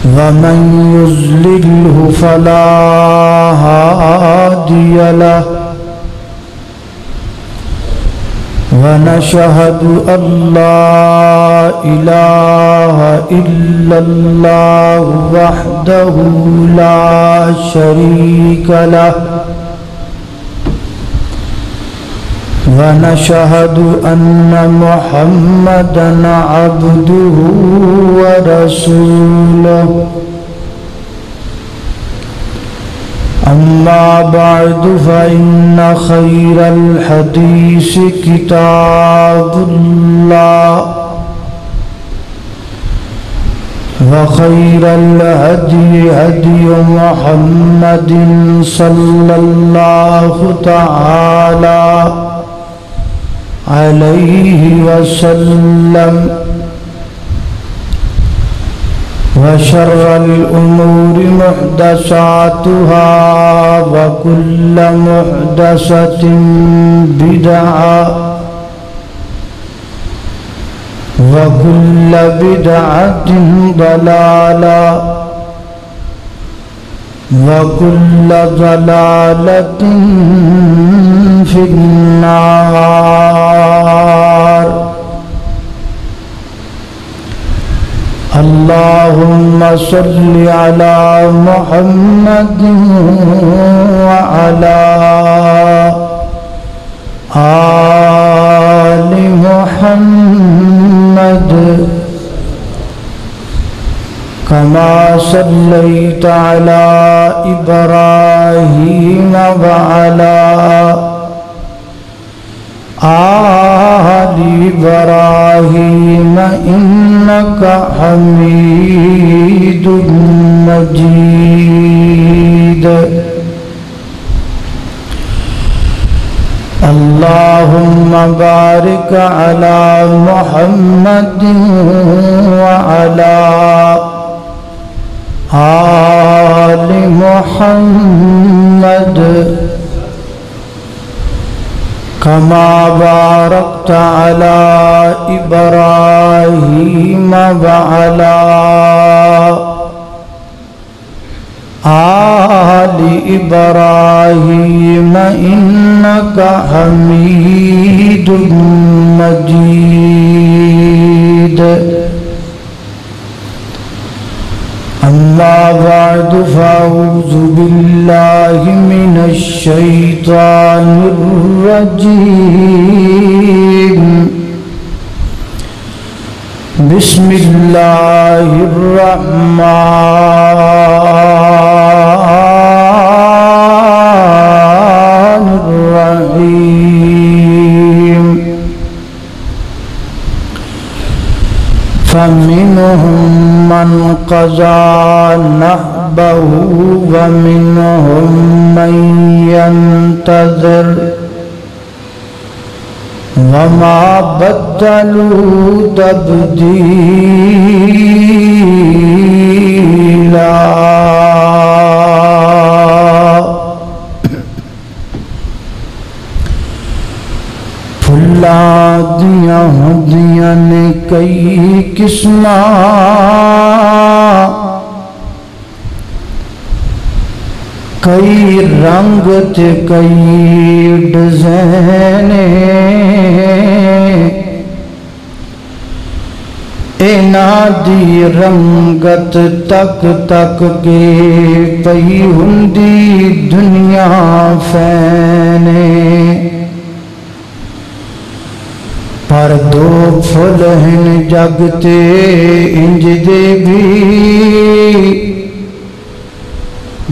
ومن يضلله فلا هادي له ونشهد أن لا إله إلا الله وحده لا شريك له ونشهد أن محمدًا عبده ورسوله أما بعد فإن خير الحديث كتاب الله وخير الهدي هدي محمد صلى الله تعالى عليه وسلم وشر الأمور محدثاتها وكل محدثة بدعة وكل بدعة ضلالة وكل ضلالة في النار اللهم صل على محمد وعلى آل محمد كما صليت على إبراهيم وعلى آل إبراهيم إنك حميد مجيد اللهم بارك على محمد وعلى آل محمد كما باركت على إبراهيم وعلى آل إبراهيم إنك حميد مجيد أما بعد فأعوذ بالله من الشيطان الرجيم بسم الله الرحمن الرحيم فمنهم من قضى نحبه ومنهم من ينتظر وما بدلوا تبديلا پھلادیاں ہدیاں نے کئی قسماں کئی رنگ تے کئی ڈیزائن اینا دی رنگت تک تک کے پئی ہندی دنیا فینے پر دو پھل ہیں جگتے انج دے بھی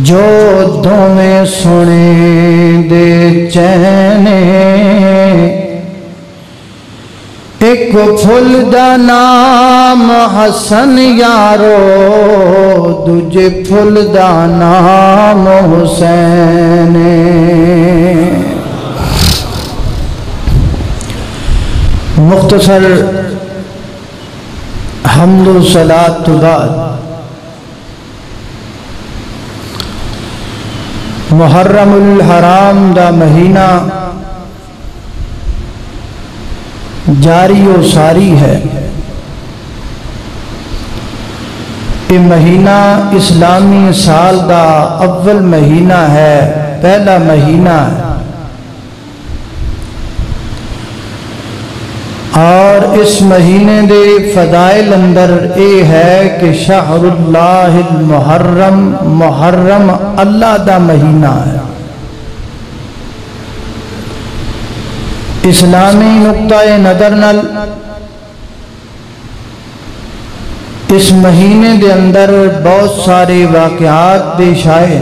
جو دومیں سنے دے چینے ایک پھل دا نام حسن یارو دوجے پھل دا نام حسین مختصر حمد و صلاة بعد محرم الحرام دا مہینہ جاری و ساری ہے یہ مہینہ اسلامی سال دا اول مہینہ ہے، پہلا مہینہ ہے، اور اس مہینے دے فضائل اندر یہ ہے کہ شہر اللہ المحرم، محرم اللہ دا مہینہ ہے۔ اسلامی نقطہ نظر نال اس مہینے دے اندر بہت سارے واقعات پیش آئے۔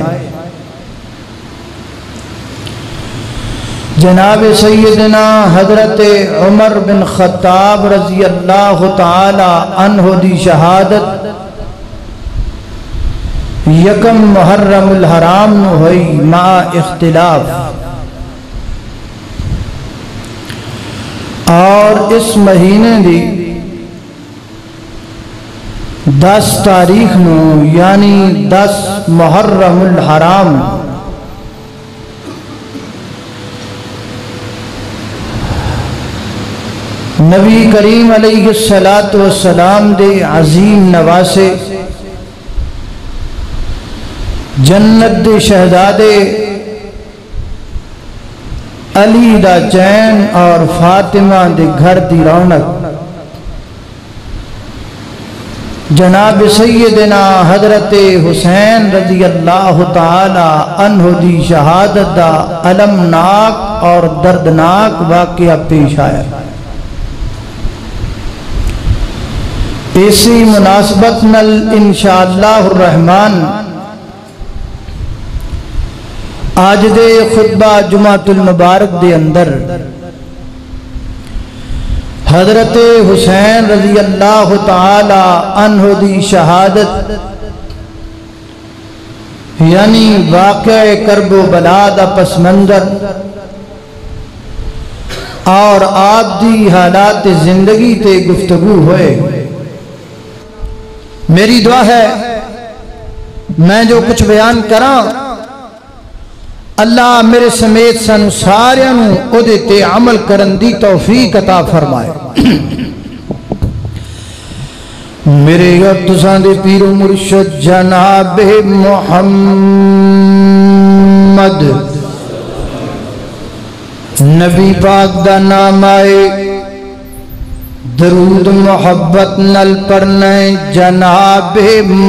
جناب سیدنا حضرت عمر بن خطاب رضی اللہ تعالی عنہ دی شہادت یکم محرم الحرام نو ہوئی مع اختلاف، اور اس مہینے دی 10 تاریخ نو یعنی 10 محرم الحرام نبی کریم علیہ السلام دے عظیم نواسے جنت دے شہزادے علی دا چین اور فاطمہ دے گھر دی رونق جناب سیدنا حضرت حسین رضی اللہ تعالی عنہ دی شہادت دا المناک اور دردناک واقعہ پیش آیا۔ اسی مناسبت نل انشاءاللہ الرحمن آج دے خطبہ جمعۃ المبارک دے اندر حضرت حسین رضی اللہ تعالی عنہ دی شہادت یعنی واقعہ کرب و بلا دا پس منظر اور آپ دی حالات زندگی تے گفتگو ہوئے۔ میری دعا ہے میں جو کچھ بیان کراں اللہ میرے سمیت سن ساریانوں اودے تے عمل کرن دی توفیق عطا فرمائے۔ میرے تساں دے پیر و مرشد جناب محمد نبی پاک دا نام آئے، درود محبت نل پڑھنے جناب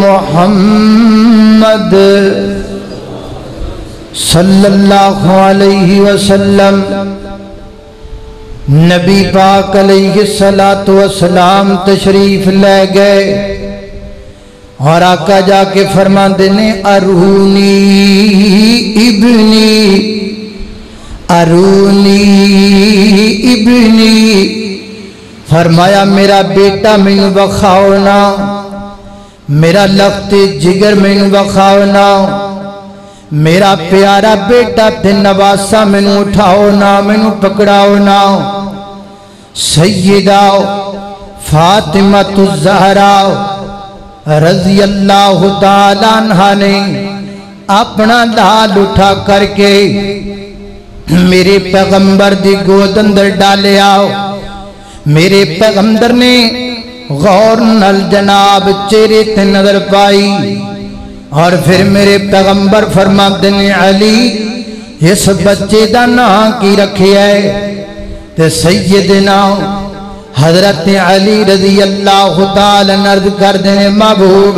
محمد صلی اللہ علیہ وسلم۔ نبی پاک علیہ السلام تشریف لے گئے اور آقا جا کے فرماندے نے ارونی ابنی، ارونی ابنی، فرمایا میرا بیٹا مینوں بخاؤ نا، میرا لخت جگر مینوں بخاؤ نا، میرا پیارا بیٹا تے نواسا مینوں اٹھاؤ نا، مینوں پکڑاؤ نا۔ سیدہ فاطمہ الزہرا رضی اللہ تعالی عنہا نے اپنا لال اٹھا کر کے میرے پیغمبر دی گود اندر ڈالے آؤ۔ میرے پیغمبر نے غور نل جناب چہرے تے نظر پائی اور پھر میرے پیغمبر فرماتے نے علی اس بچے دا نام کی رکھے ہے؟ تے سیدنا حضرت علی رضی اللہ تعالی عرض کر دینے محبوب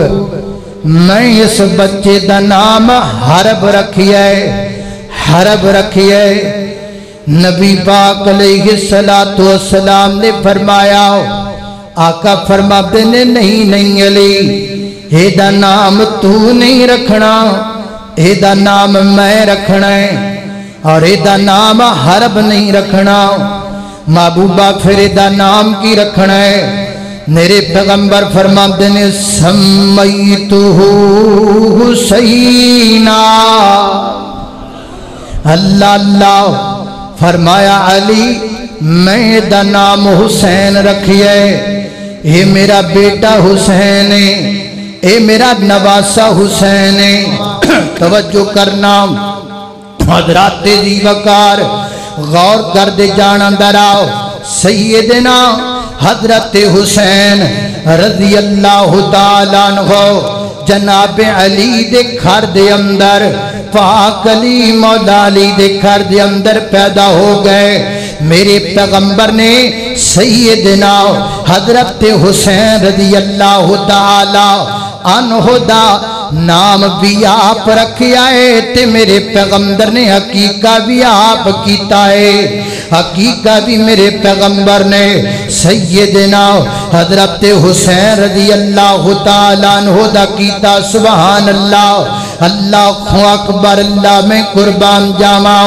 میں اس بچے دا نام حرب رکھی ہے، حرب رکھی ہے۔ نبی پاک علیہ السلام نے فرمایا، آقا فرماتے نے نہیں علی اے دا نام تو نہیں رکھنا، اے دا نام میں رکھنا ہے، اور اے دا نام حرب نہیں رکھنا۔ محبوبہ پھر اے دا نام کی رکھنا ہے؟ میرے پیغمبر فرماتے نے سمیتہ حسینہ، اللہ اللہ، فرمایا علی میں دا نام حسین رکھیے، اے میرا بیٹا حسین ہے، اے میرا نواسا حسین ہے۔ توجہ کرنا حضرات جی وقار غور کر دے جانا دراؤ۔ سیدنا حضرت حسین رضی اللہ تعالیٰ عنہ جناب علی دے گھر دے اندر پاک علی مولا علی دے گھر دے اندر پیدا ہو گئے میرے پیغمبر نے سیدنا حضرت حسین رضی اللہ تعالیٰ عنہ دا نام بھی آپ رکھیا ہے تے میرے پیغمبر نے حقیقہ بھی آپ کیتا ہے حقیقہ بھی میرے پیغمبر نے سیدنا حضرت حسین رضی اللہ تعالیٰ عنہ دا کیتا سبحان اللہ اللہ اکبر اللہ میں قربان جاواں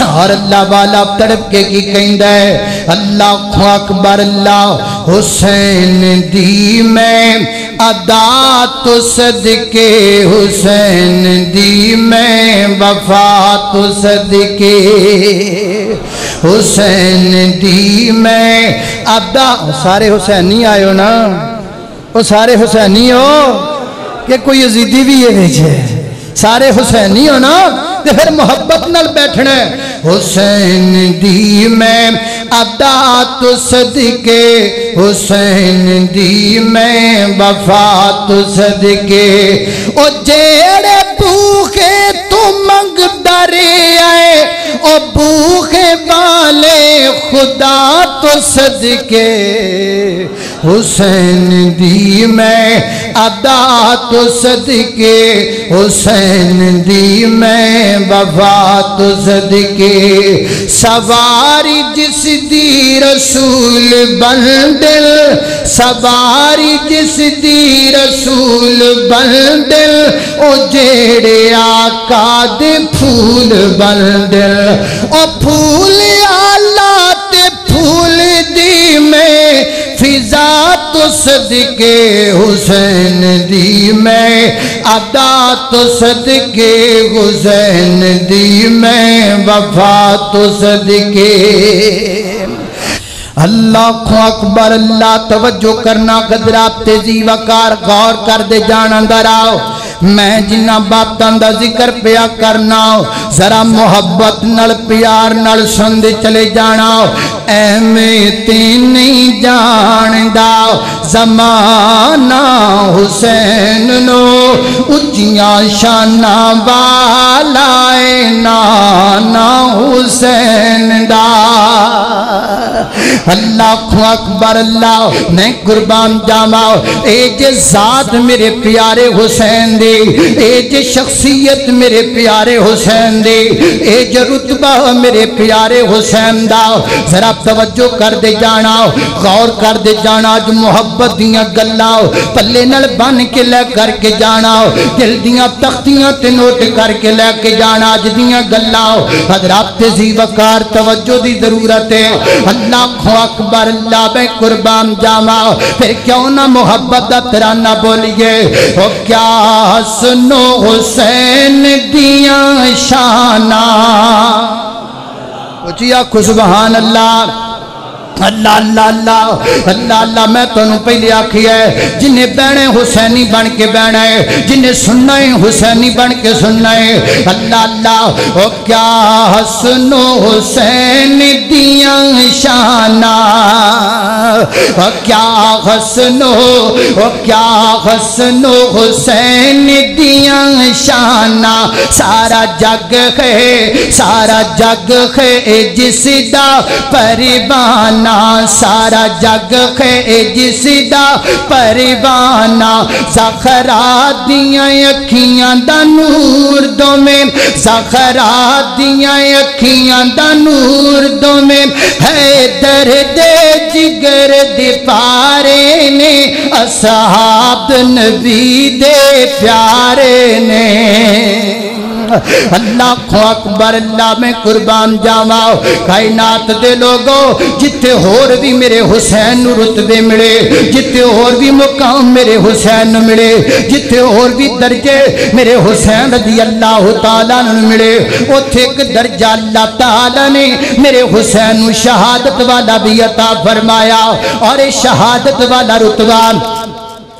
اور اللہ والا تڑپ کے کی کہندا ہے اللہ اکبر اللہ حسین دی میں ادا تو صدقے حسین دی میں وفا تو صدقے حسین دی میں ادا سارے حسینی آئے ہو نا وہ سارے حسینی ہو کہ کوئی یزیدی بھی یہ بھیجے سارے حسینی ہو نا تے پھر محبت نال بیٹھنا ہے حسین دی میں ادا تو صدقے حسین دی میں وفا تو صدقے او جیڑے بھوکے تو منگ ڈرے آئے او بھوکے والے خدا تو صدقے حسین دی میں ادا تو صدقے حسین دی میں وفا تو صدقے سواری جس دی رسول بندل سواری جس دی رسول بندل او جیڑے آقا دے پھول بندل او پھول آلہ تے پھول دی میں فضا تو صدقے حسین دی میں ادا تو صدقے حسین دی میں وفا تو صدقے اللہ اکبر اللہ توجہ کرنا قدرات تیزی وقار غور کر دے جان اندر آؤ میں جنہ باتاں دا ذکر پیا کرنا ذرا محبت نل پیار نل سن دے چلے جانا اے میں نہیں جان دا زمانہ حسین نو اچیاں شانہ والا نانا حسین دا اللہ اکبر اللہ میں قربان جاواں اے جے ذات میرے پیارے حسین دی اے جے شخصیت میرے پیارے حسین دی اے جے رتبہ میرے پیارے حسین دا ذرا توجہ کر دے جانا غور کر دے جانا جو محبت دیاں گلاں پلے نال بن کے لے کر کے جانا دل دیاں تختیاں تے نوٹ کر کے لے کے جانا جدیاں گلاں حضرات تیزی وقار توجہ دی ضرورت ہے اللہ اکبر اللہ میں قربان جاواں پھر کیوں نہ محبت دا ترانہ بولیے او کیا سنو حسین دیاں شانہ اچھیا کو سبحان اللہ اللہ اللہ اللہ اللہ اللہ میں تو انہوں پہلے آکھی ہے جنہیں بینے حسینی بن کے بینے جنہیں سننا ہے حسینی بن کے سننا ہے اللہ اللہ او کیا حسن و حسین دیاں شانہ او کیا حسن و حسین دیاں شانہ سارا جگ ہے جس دا پریوانہ سارا جگ ہے جس دا پریوانہ زخرا دیاں اکھیاں دا نور دو میں زخرا دیاں اکھیاں دا نور دو میں ہے درد جگر دے پارے نے اصحاب نبی دے پیارے نے اللہ اکبر اللہ میں قربان جاواں کائنات دے لوگوں جتے اور بھی میرے حسین نو رتبے ملے جتے اور بھی مقام میرے حسین نو ملے جتے اور بھی درجے میرے حسین رضی اللہ تعالیٰ نو ملے اتھے ایک درجہ اللہ تعالیٰ نے میرے حسین نو شہادت والا بھی عطا فرمایا اور شہادت والا رتبہ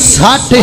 60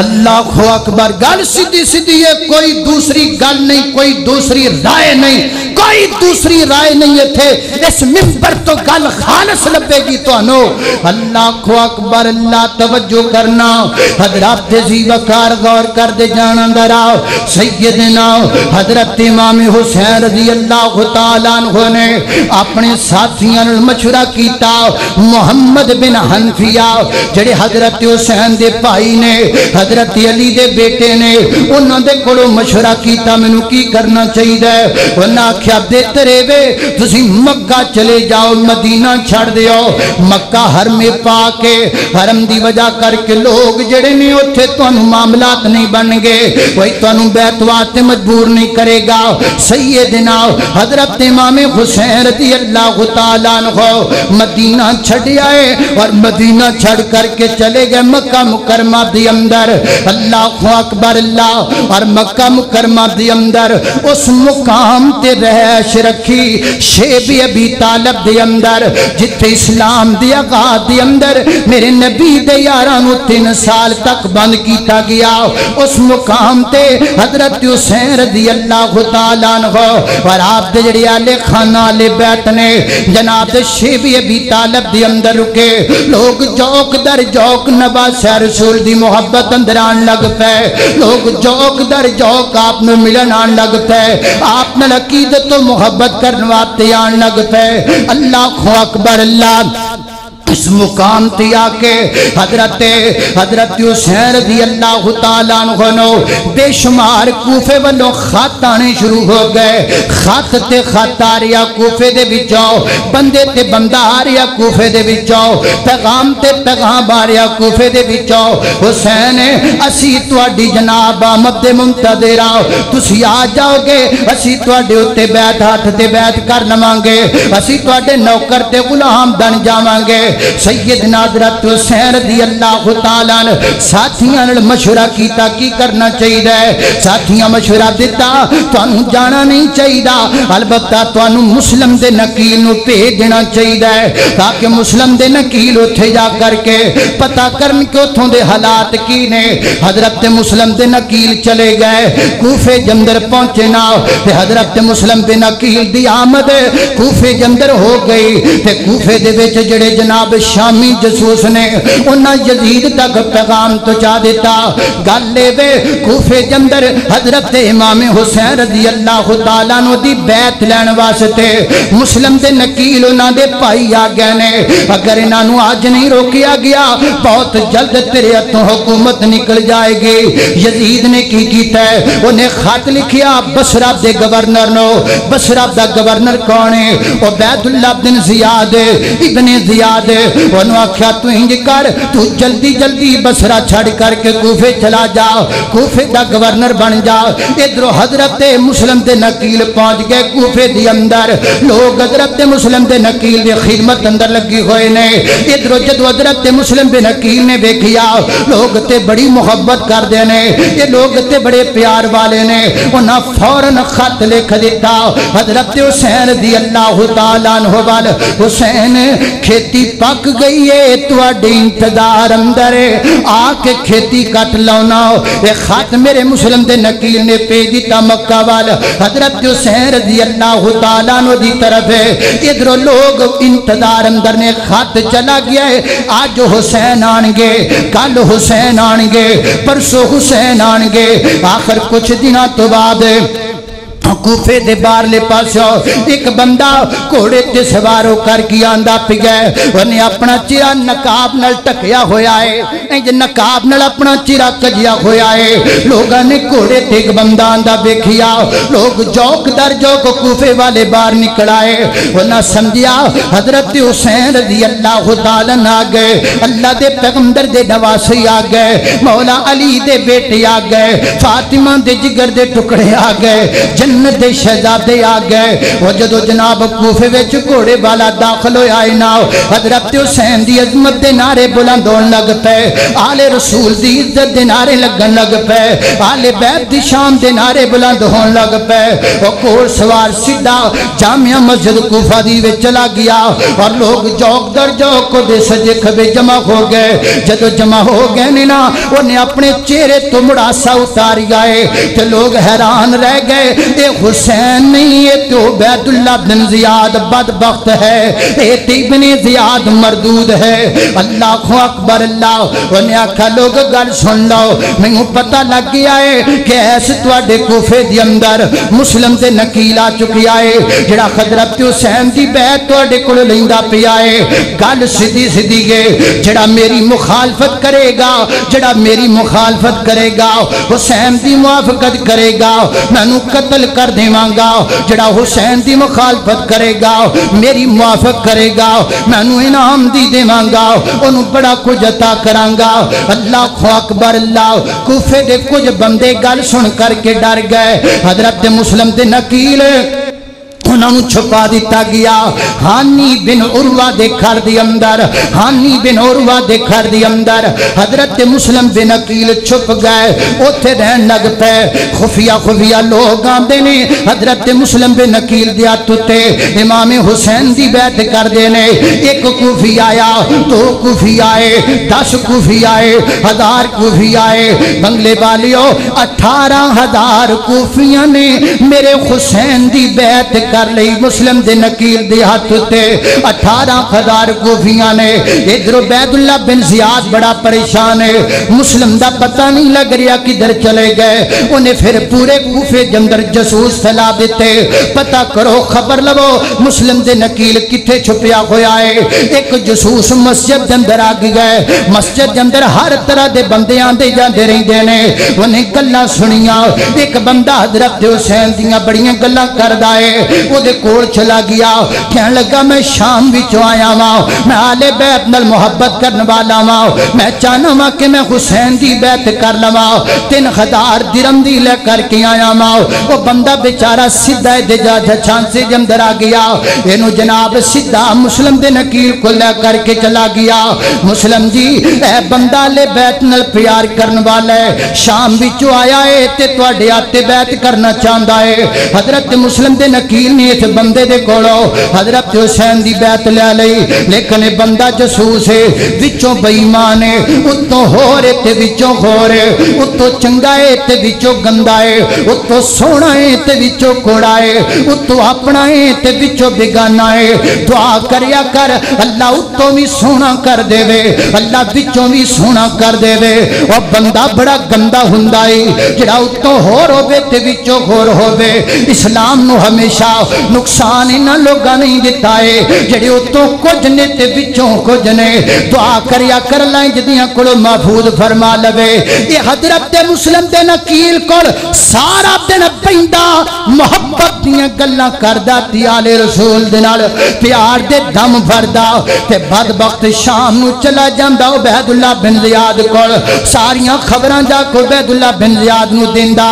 اللہ اکبر. گل سیدھی سیدھی ہے, کوئی دوسری گل نہیں, کوئی دوسری رائے نہیں, کوئی دوسری رائے نہیں ہے تھے. اس منبر تو گل خالص لبے گی تو انو. اللہ اکبر. اللہ توجہ کرنا حضرات زی وقار غور کر دے جانا دراؤ. سیدنا حضرت امام حسین رضی اللہ تعالیٰ عنہ نے اپنے ساتھیاں مشورہ کیتا. محمد بن حنفیہ جڑے حضرت حسین دے بھائی نے, حضرت علی دے بیٹے نے, انہوں دے کولوں مشورہ کیتا مینوں کی کرنا چاہیے. انہاں آکھیا بہتر ہے تسی مکہ چلے جاؤ, مدینہ چھڑ دیو. مکہ حرم پاک کے حرم دی وجہ کر کے لوگ جڑے نے اوتھے تانوں معاملات نہیں بن گے, کوئی تانوں بیعت واسطے مجبور نہیں کرے گا. سیدنا حضرت امام حسین رضی اللہ تعالیٰ عنہ مدینہ چھڑ آئے اور مدینہ چھڑ کر کے چلے گئے مکہ مکرمہ دی اندر. اللہ اکبر. اللہ اور مکہ مکرمہ دی اندر اس مقام تے رہائش رکھی شیب ابی طالب دے اندر جتھے اسلام دی آغاز دے اندر میرے نبی دے یارانو 3 سال تک بند کیتا گیا. اس مقام تے حضرت حسین رضی اللہ تعالیٰ عنہ اور آپ دے جڑے آلے خانہ آلے بیت نے جناب شیب ابی طالب دے اندر رکے. لوگ جوک در جوک نواز رسول دی محبت اندر آن لگ پے. لوگ جوک در جوک آپ نے ملن آن لگ پے. آپ نے عقیدت و محبت کرنواتے آن لگ پے. اللہ اکبر. اللہ اس مقام تے آکے حضرت حسین رضی اللہ تعالیٰ عنہ نو بے شمار کوفے والوں خط آنے شروع ہو گئے. خط تے خط آ رہا کوفے دے بچاؤ, بندے تے بندہ آ رہا کوفے دے بچاؤ, پیغام تے پیغام آ رہا کوفے دے بچاؤ. حسین اسی تواڈی جناب آمد منتظر آؤ, تسی آ جاؤ گے اسی تواڈے اتے بیعت ہاتھ تے بیعت کر لواں گے, اسی تواڈے نوکر تے غلام بن جاواں گے. سیدنا حضرت حسین رضی اللہ تعالیٰ نے ساتھیاں نے مشورہ کیتا کی کرنا چاہیے. ساتھیاں مشورہ دیتا تانوں جانا نہیں چاہیے, البتہ تانوں مسلم دے نکیل نو بھیجنا چاہیے تاکہ مسلم دے نکیل اتھے جا کر کے پتہ کرن کہ اتھوں دے حالات کی نے. حضرت مسلم دے نکیل چلے گئے کوفے جندر پہنچے نا, حضرت مسلم دے نکیل دی آمد کوفے جندر ہو گئی. کوفے دے وچ جڑے جناب شامی جسوس نے انہاں یزید تک پیغام تو چاہ دیتا. گل لے وے کوفے جندر حضرت امام حسین رضی اللہ تعالیٰ نو دی بیعت لین واسطے مسلم دے نکیل انہاں دے پائی آ گئے نے. اگر انہاں نو آج نہیں روکیا گیا بہت جلد تیرے ہتھوں حکومت نکل جائے گی. یزید نے کی کیتا ہے, انہیں خط لکھیا بصرہ دے گورنر نو. بصرہ دا گورنر کون ہے؟ عبید اللہ بن زیاد ابن زیاد. انہوں آکھیا تو انج کر, تو جلدی جلدی بصرہ چھڑ کر کے کوفے چلا جا, کوفے دا گورنر بن جا. ادھر حضرت مسلم دے نکیل پہنچ گئے کوفے دی اندر. لوگ حضرت مسلم دے نکیل دی خدمت اندر لگی ہوئے نے. ادھر جدو حضرت مسلم دے نکیل نے دیکھیا لوگ تے بڑی محبت کر دے نے, یہ لوگ تے بڑے پیار والے نے. انہاں فوراً خط لکھ دیتا حضرت حسین رضی اللہ تعالیٰ عنہ وال. حسین کھیتی پک گئی ہے تواڈے انتظار اندر آ کے کھیتی کٹ لاؤنا. یہ خط میرے مسلم دے نکیل نے بھیج دیتا مکہ وال حضرت حسین رضی اللہ تعالیٰ عنہ دی طرف. ادھر لوگ انتظار اندر نے, خط چلا گیا ہے آج حسین آن گے, کل حسین آن گے, پرسوں حسین آن گے. آخر کچھ دنوں تو بعد کوفے دے باہر لے پاسو ایک بندہ گھوڑے تے سوار ہو کر کے آندا پیا ہے. انہیں اپنا چہرہ نقاب نال ٹکیا ہویا ہے, انج نقاب نال اپنا چہرہ کجیا ہویا ہے. لوگاں نے گھوڑے تے ایک بندہ آندا ویکھیا, لوگ جوک در جوک کوفے والے باہر نکل آئے. انہاں سمجھیا حضرت حسین رضی اللہ تعالیٰ آ گئے, اللہ دے پیغمبر دے نواسی آ گئے, مولا علی دے بیٹے آ گئے, فاطمہ دے جگر دے ٹکڑے آ گئے, جنت جنت دے شہزادے آ گئے وہ جدو جناب کوفے وچ گھوڑے والا داخل ہویا ہے نا حضرت حسین دی عظمت دے نعرے بلند ہون لگ پے آل رسول دی عزت دے نعرے لگن لگ پے آل بیت دی شان دے نعرے بلند ہون لگ پے وہ گھوڑ سوار سیدھا جامعہ مسجد کوفہ دی وچ چلا گیا اور لوگ جوک در جوک کو دے سجے کھبے جمع ہو گئے جدو جمع ہو گئے نا انہیں اپنے چہرے تو مڑاسا اتاری گئے تو لوگ حیران رہ گئے اے حسین نہیں یہ تو عبید اللہ بن زیاد بدبخت ہے اے ابن زیاد مردود ہے اللہ اکبر اللہ انہیں آکھا لوگ گل سن لو میں پتہ لگ گیا ہے کہ ایسے توڑے کوفے دی اندر مسلم دے نکیل آ چکی آئے جڑا حضرت حسین دی بیعت توڑے کو لیندہ پی آئے گل سیدھی سیدھی گئے جڑا میری مخالفت کرے گا جڑا میری مخالفت کرے گا حسین دی موافقت کرے گا میں نو قتل کر دیواں گا جڑا حسین دی مخالفت کرے گا میری موافق کرے گا میں نو انعام دی دیواں گا انہوں بڑا کچھ عطا کراں گا اللہ اکبر اللہ کوفے دے کچھ بندے گل سن کر کے ڈر گئے حضرت مسلم دے نکیل انہوں چھپا دیتا گیا ہانی بن عروہ دے گھر دی اندر ہانی بن عروہ دے گھر دی اندر حضرت مسلم بن عقیل چھپ گئے اوتھے رہن لگ پے خفیہ لوگ آندے نے حضرت مسلم بن عقیل دیا توتے امام حسین دی بیعت کر دینے ایک کوفی آیا دو کوفی آئے 10 کوفی آئے 1000 کوفی آئے بنگلے والیوں 18,000 کوفیاں نے میرے حسین دی بیعت کر لئی مسلم دے نکیل دی ہاتھ تے 18,000 کوفیاں نے ادھر عبید اللہ بن زیاد بڑا پریشان ہے مسلم دا پتہ نہیں لگ رہا کدھر چلے گئے انہیں پھر پورے کوفے جندر جسوس پھیلا دیتے پتہ کرو خبر لو مسلم دے نکیل کتھے چھپیا ہویا ہے ایک جسوس مسجد جندر آ گئے مسجد جندر ہر طرح دے بندے آندے جاندے رہی دینے انہیں گلہ سنیاں ایک بندہ حضرت حسین دیاں بڑیاں گلہ کر دائے وہ دے کول چلا گیا کہنے لگا میں شام وچوں آیا ہاں میں آل بیت نال محبت کرنے والا ہاں میں چاہنا ہاں کہ میں حسین دی بیعت کر لواں 3,000 درہم دی لے کر کے آیا ہاں وہ بندہ بیچارہ سیدھا دے جا چھان سے جندر آ گیا اینو جناب سیدھا مسلم دے نکیل کو لے کر کے چلا گیا مسلم جی اے بندہ لے بیت نال پیار کرنے والا ہے شام وچوں آیا ہے تے تواڈے آتے بیعت کرنا چاہندا ہے حضرت مسلم دے نکیل نے اس بندے دے کولو حضرت حسین دی بیعت لے لئی لیکن بندہ جسوس ہے وچوں بے ایمان ہے اتوں ہو رے تے وچوں ہو رے اتوں چنگا ہے تے وچوں گندا ہے اتوں سونا ہے تے وچوں کوڑا ہے اتوں اپنا ہے تے وچوں بیگانہ ہے دعا کریا کر اللہ اتوں بھی سونا کر دے وے اللہ وچوں بھی سونا کر دے وے اور بندہ بڑا گندا ہوندا ہے جڑا اتوں ہور ہوے تے وچوں ہور ہوے اسلام نو ہمیشہ نقصان انہاں لوگاں نہیں دیتا ہے جڑے اتوں کچھ نے تے وچوں کچھ نے دعا کریا کر لائیں جدیاں کولو محفوظ فرما لوے یہ حضرت مسلم دے نکیل کول سارا دن پیندا محبت دیاں گلاں کردا تے آل رسول دے نال پیار دے دم بھردا تے بدبخت شام نو چلا جاندا عبید اللہ بن زیاد کول ساریاں خبراں جا کو عبید اللہ بن زیاد نو دیندا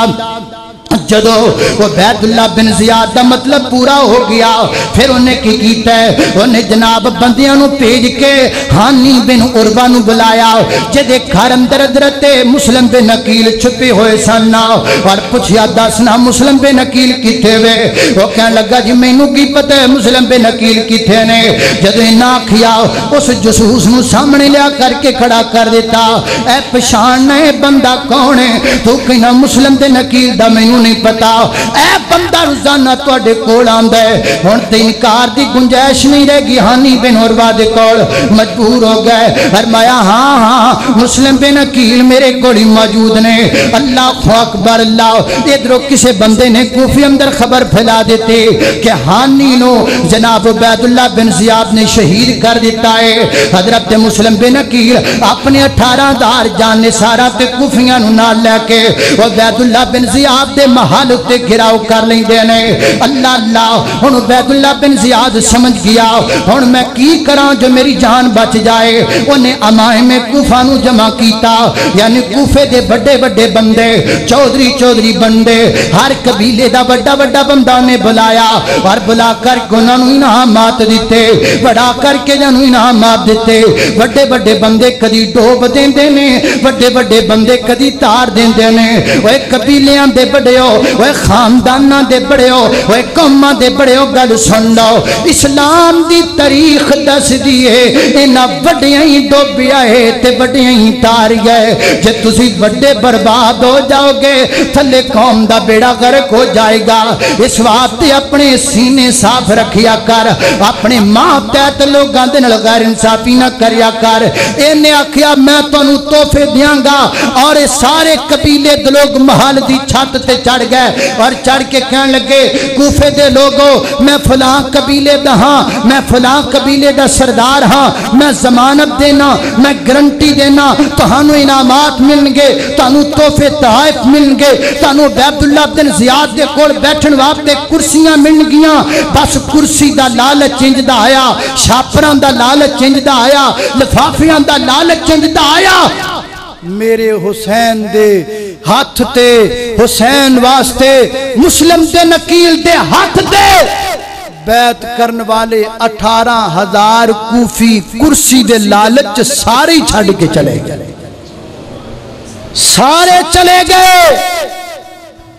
جدو وہ عبید اللہ بن زیاد دا مطلب پورا ہو گیا پھر انہیں کی کیتا ہے انہیں جناب بندیاں نو پیج کے ہانی بن عروہ نو بلایا جدے گھر اندر حضرت مسلم بن عقیل چھپے ہوئے سننا اور پوچھیا دسنا مسلم بن عقیل کتھے وے وہ کہنے لگا جی مینوں کی پتہ ہے مسلم بن عقیل کتھے نے جدو نہ کھیا اس جسوس نو سامنے لیا کر کے کھڑا کر دیتا اے پہچان نہ بندہ کون ہے تو کہنا مسلم بن عقیل دا مینوں نہیں پتا اے بندہ روزانہ تواڈے کول آندا ہے ہن تے انکار دی گنجائش نہیں رہ گئی ہانی بن عروہ دے کول مجبور ہو گئے فرمایا ہاں مسلم بن عقیل میرے کول ہی موجود نے اللہ اکبر اللہ ادھر کسے بندے نے کوفے اندر خبر پھیلا دیتے کہ ہانی نو جناب عبید اللہ بن زیاد نے شہید کر دیتا ہے حضرت مسلم بن عقیل اپنے 18,000 جان نثارا تے کوفیاں نو نال لے کے عبید اللہ بن زیاد دے محل تے گھراؤ کر لیندے نے اللہ اللہ ہن عبیداللہ بن زیاد سمجھ گیا ہن میں کی کراں جو میری جان بچ جائے انہیں امائم کوفہ نو جمع کیتا یعنی کوفے دے بڑے بڑے بندے چودھری بندے ہر قبیلے دا بڑا بڑا بندہ نے بلایا اور بلا کر کے انہوں نے انعامات دیتے بڑا کر کے انہوں انعامات دیتے بڑے بڑے بندے کدی ڈوب دیندے نے بڑے بڑے بندے کدی تار دیندے نے وہ قبیلیاں دے بڑے ہو وہ خانداناں دے بڑے ہو وہ قوماں دے بڑے ہو گل سن لو اسلام دی تاریخ دس دیے انہاں بڑیاں ہی ڈوبیا ہے تے بڑیاں ہی تار گئے جے تسی بڑے برباد ہو جاؤ گے تھلے قوم دا بیڑا غرق ہو جائے گا اس واسطے اپنے سینے صاف رکھیا کر اپنے ماں تحت لوگاں دے نال غیر انصافی نہ کریا کر اینے آکھیا میں تانوں تحفے دیاں گا اور سارے قبیلے دے لوگ محل دی چھت تے چڑھ گئے اور چڑھ کے کہن لگے کوفے دے لوگوں میں فلاں قبیلے دا ہاں میں فلاں قبیلے دا سردار ہاں میں ضمانت دینا میں گارنٹی دینا تہانوں انعامات ملن گے تہانوں تحفے تحائف ملن گے تہانوں عبیداللہ بن زیاد دے کول بیٹھن واسطے کرسیاں ملن گیاں بس کرسی دا لالچ انجدا آیا شاپراں دا لالچ انجدا آیا لفافیاں دا لالچ انجدا آیا میرے حسین دے ہاتھ تے حسین واسطے مسلم دے نکیل دے ہاتھ دے بیعت کرن والے 18,000 کوفی کرسی دے لالچ سارے چھڑ کے چلے گئے سارے چلے گئے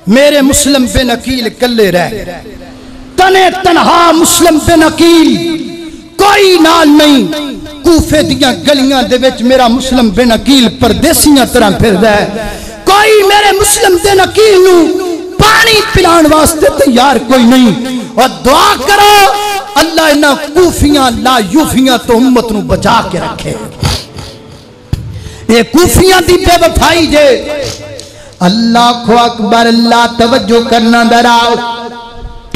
میرے مسلم بن عقیل کلے رہ تنے تنہا مسلم بن عقیل کوئی نال نہیں کوفے دیاں گلیاں دے وچ میرا مسلم بن عقیل پردیسیاں طرح پھر رہا ہے کوئی میرے مسلم بن عقیل نو پانی پلان واسطے تیار کوئی نہیں اور دعا کرو اللہ انہاں کوفیاں لا یوفیاں تو امت نو بچا کے رکھے یہ کوفیاں دی بے وفائی جے اللہ کو اکبر اللہ توجہ کرنا دراؤ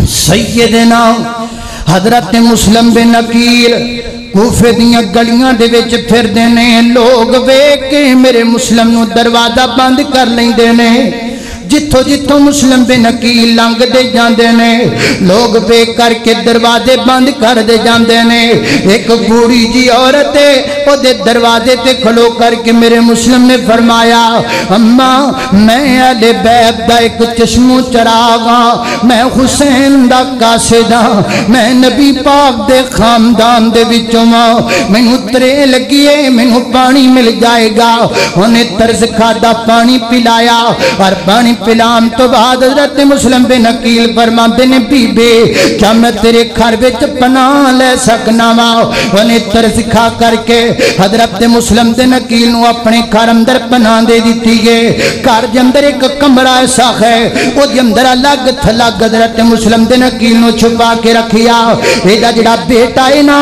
سیدنا حضرت مسلم بن عقیل کوفے دیاں گلیاں دے وچ پھر دینے لوگ ویکھ کے میرے مسلم نو دروازہ بند کر لیندے نے جتھو جتھو مسلم بن عقیل لنگ دے جاندے نے لوگ بے کر کے دروازے بند کر دے جاندے نے ایک بوڑھی جی عورت او دے دروازے تے کھلو کر کے میرے مسلم نے فرمایا اماں میں اہل بیت دا ایک چشمو چراغاں میں حسین دا قاصد ہاں میں نبی پاک دے خاندان دے وچوں مینوں ترے لگیے مینوں پانی مل جائے گا انہیں طرز کھادا پانی پلایا اور پانی پلام تو بعد حضرت مسلم بن عقیل فرماندے نے بی بی کیا میں تیرے گھر وچ پناہ لے سکنا وا انہیں ترس کھا کر کے حضرت مسلم بن عقیل نو اپنے گھر اندر پناہ دے دیتی ہے گھر دے اندر ایک کمرہ ایسا ہے او دے اندر الگ تھلگ حضرت مسلم بن عقیل نو چھپا کے رکھیا اے دا جڑا بیٹا ہے نا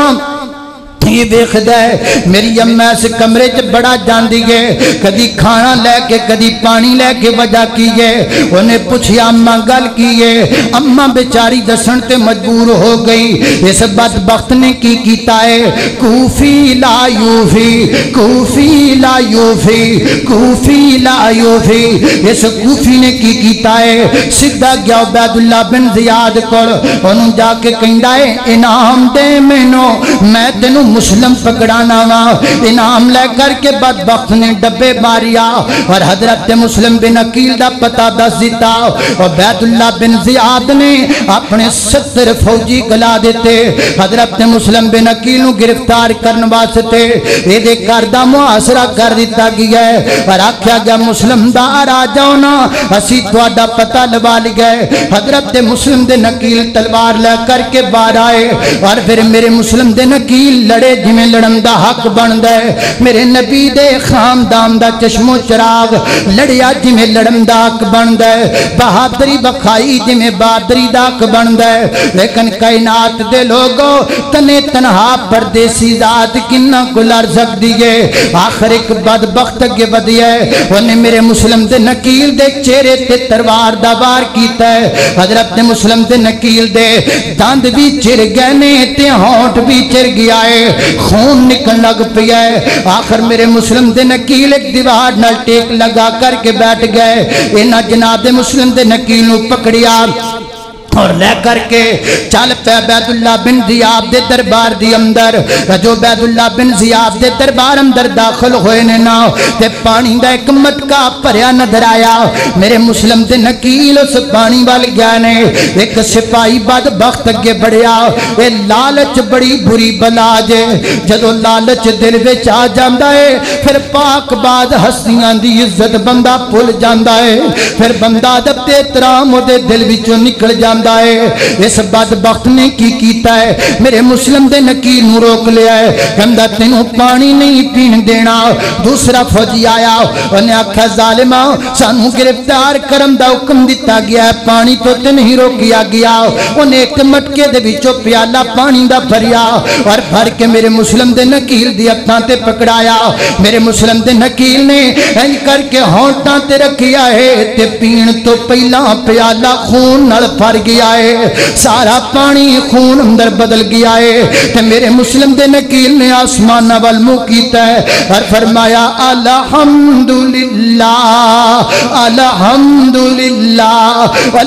یہ دیکھدا ہے میری اماں اس کمرے چ بڑا جاندی ہے کدی کھانا لے کے کدی پانی لے کے وجہ کی ہے انہیں پوچھیا اماں گل کی ہے اماں بیچاری دسن تے مجبور ہو گئی اس بدبخت نے کی کیتا ہے کوفی لا یوفی کوفی لا یوفی کوفی لا یوفی اس کوفی نے کی کیتا ہے سیدھا گیا عبیداللہ بن زیاد کول انہوں جا کے کہندا ہے انعام دے مینوں میں تینوں مسلم پکڑانا وا انعام لے کر کے بدبخت نے ڈبے ماریا اور حضرت مسلم بن عقیل دا پتہ دس دیتا عبیداللہ بن زیاد نے اپنے 70 فوجی گلا دیتے حضرت مسلم بن عقیل نو گرفتار کرن واسطے اے دے گھر دا محاصرہ کر دیتا گیا ہے اور آکھیا گیا مسلم دا آ جاؤ نا اسی تہاڈا پتہ لوا لگئے حضرت مسلم بن عقیل تلوار لے کر کے باہر آئے اور پھر میرے مسلم بن عقیل لڑے جی میں لڑن دا حق بند ہے میرے نبی دے خاندان دا چشم و چراغ لڑیا جی میں لڑن دا حق بند ہے بہادری بکھائی جی میں بہادری دا حق بند ہے لیکن کائنات دے لوگوں تنے تنہا پردیسی ذات کنہ کو لڑ سک دیئے آخر ایک بدبخت کے بدیے انہیں میرے مسلم دے نکیل دے چہرے تے تروار دا بار کیتا ہے حضرت مسلم دے نکیل دے داند بھی چر گئے نے تے ہونٹ بھی چر گیا ہے خون نکل لگ پیا ہے. آخر میرے مسلم دے نکیل ایک دیوار نال ٹیک لگا کر کے بیٹھ گئے. انہاں جناب دے مسلم دے نکیل نو پکڑیا اور لے کر کے چل پہ عبید اللہ بن زیاد دے دربار دی اندر. جو عبید اللہ بن زیاد دے دربار اندر داخل ہوئے نے نا تے پانی دا ایک مٹکا بھریا نظر آیا. میرے مسلم دے نکیل اس پانی وال گیا نے. ایک سپاہی بدبخت اگے بڑھیا. اے لالچ بڑی بری بلا جے. جدو لالچ دل وچ آ جاندا ہے پھر پاک بعد ہستیاں دی عزت بندہ بھول جاندا ہے. پھر بندہ ادب تے احترام دے دل وچوں نکل جاندا. اس بدبخت نے کی کیتا ہے میرے مسلم دے نکیل نو روک لیا ہے. کہندا تینوں پانی نہیں پین دینا. دوسرا فوجی آیا انہیں آکھا ظالما سانو گرفتار کرن دا حکم دتا گیا ہے پانی تو تے نہیں روکیا گیا. انہیں ایک مٹکے دے وچوں پیالہ پانی دا بھریا اور بھر کے میرے مسلم دے نکیل دی ہتھاں تے پکڑایا. میرے مسلم دے نکیل نے انج کر کے ہونٹاں تے رکھیا ہے تے پین تو پہلا پیالہ خون نال بھر گیا ہے. سارا پانی خون اندر بدل گیا ہے. تے میرے مسلم دے نکیل نے آسمان وال منہ کیتا ہے اور فرمایا الحمدللہ الحمدللہ.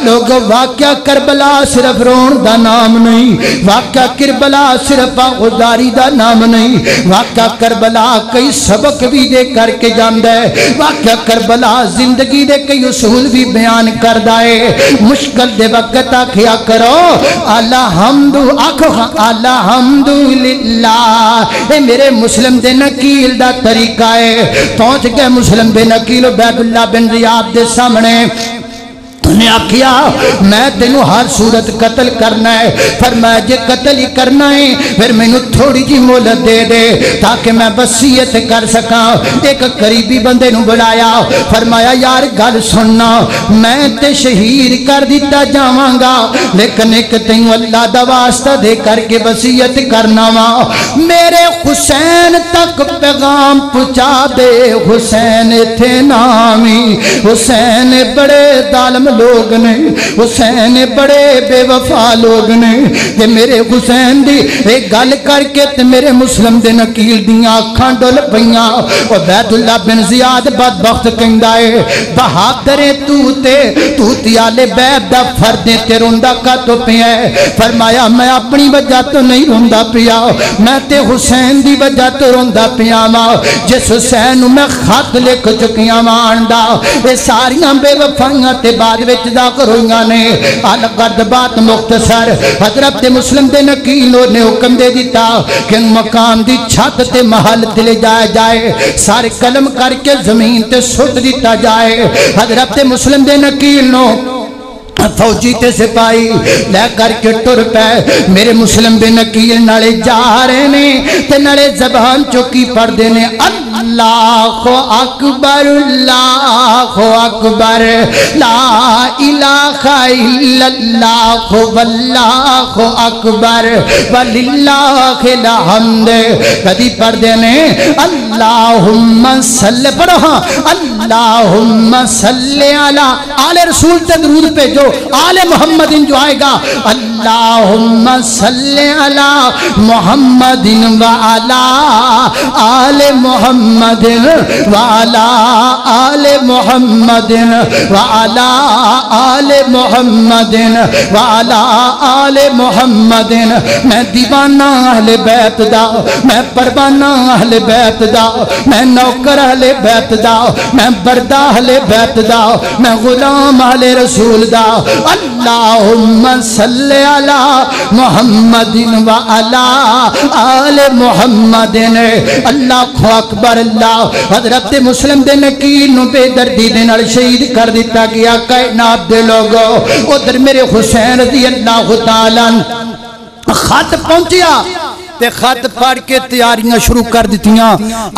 لوگ واقعہ کربلا صرف رون دا نام نہیں. واقعہ کربلا صرف غداری دا نام نہیں. واقعہ کربلا کئی سبق بھی دے کر کے جاندا ہے. واقعہ کربلا زندگی دے کئی اصول بھی بیان کردا ہے. مشکل دے وقت آکھیا کرو الحمد آکھو الحمدللہ. اے میرے مسلم دے نکیل دا طریقہ ہے. پہنچ گئے مسلم دے نکیل عبید اللہ بن زیاد دے سامنے. نے آکھیا میں تینوں ہر صورت قتل کرنا ہے. فرمایا جے قتل ہی کرنا ہے پھر مینوں تھوڑی جی مہلت دے دے تاکہ میں وصیت کر سکاں. ایک قریبی بندے نوں بلایا. فرمایا یار گل سننا میں تے شہید کر دیتا جاواں گا لیکن ایک تینوں اللہ دا واسطہ دے کر کے وصیت کرنا وا. میرے حسین تک پیغام پہنچا دے. حسین تھے نامی حسین بڑے ظالم لوگ نے. حسین بڑے بے وفا لوگ نے. تے میرے حسین دی ایک گل کر کے تے میرے مسلم دے نکیل دیاں اکھاں ڈل پیاں. عبید اللہ بن زیاد بدبخت کہندا ہے بہادر تو تے آل بیت دا فرد تے روندا کاتوں پیا ہے. فرمایا میں اپنی وجہ تو نہیں روندا پیا میں تے حسین دی وجہ تو روندا پیا وا. جس حسین نوں میں خط لکھ چکیاں وا آندا اے ساریاں بے وفائیاں تے بعد وچ ذکر ہوئیاں نے. القد بات مختصر حضرت مسلم دے نکیل نے حکم دے دیتا کہ مکان دی چھت تے محل تے لے جایا جائے. سارے قلم کر کے زمین تے سٹ دیتا جائے. حضرت مسلم دے نکیل نو فوجی تے سپاہی لے کر کے ٹر پے. میرے مسلم بے نکیل نالے جا رہے نے تے نالے زبان چوکی پڑھ دے نے اللہ اکبر اللہ اکبر لا الہ الا اللہ واللہ اکبر وللہ الحمد. کدی پڑھ دے نے اللہم صلی پڑھو اللہم صلی علی آل رسول تے درود پہ جو آل محمد جو آئے گا اللہم صلی علی محمد وعلا آل محمد وعلا آل محمد وعلا آل محمد وعلا آل محمد. میں دیوانہ اہل بیت دا میں پروانہ اہل بیت دا میں نوکر اہل بیت دا میں بردہ اہل بیت دا میں غلام اہل رسول دا. اللہم صلی علی محمد وعلا آل محمد. اللہ اکبر اللہ. حضرت مسلم دے نکیل نو بے دردی دے نال شہید کر دیتا گیا. کائنات دے لوگو ادھر میرے حسین رضی اللہ تعالیٰ خط پہنچیا تے خط پڑھ کے تیاریاں شروع کر دیتیاں.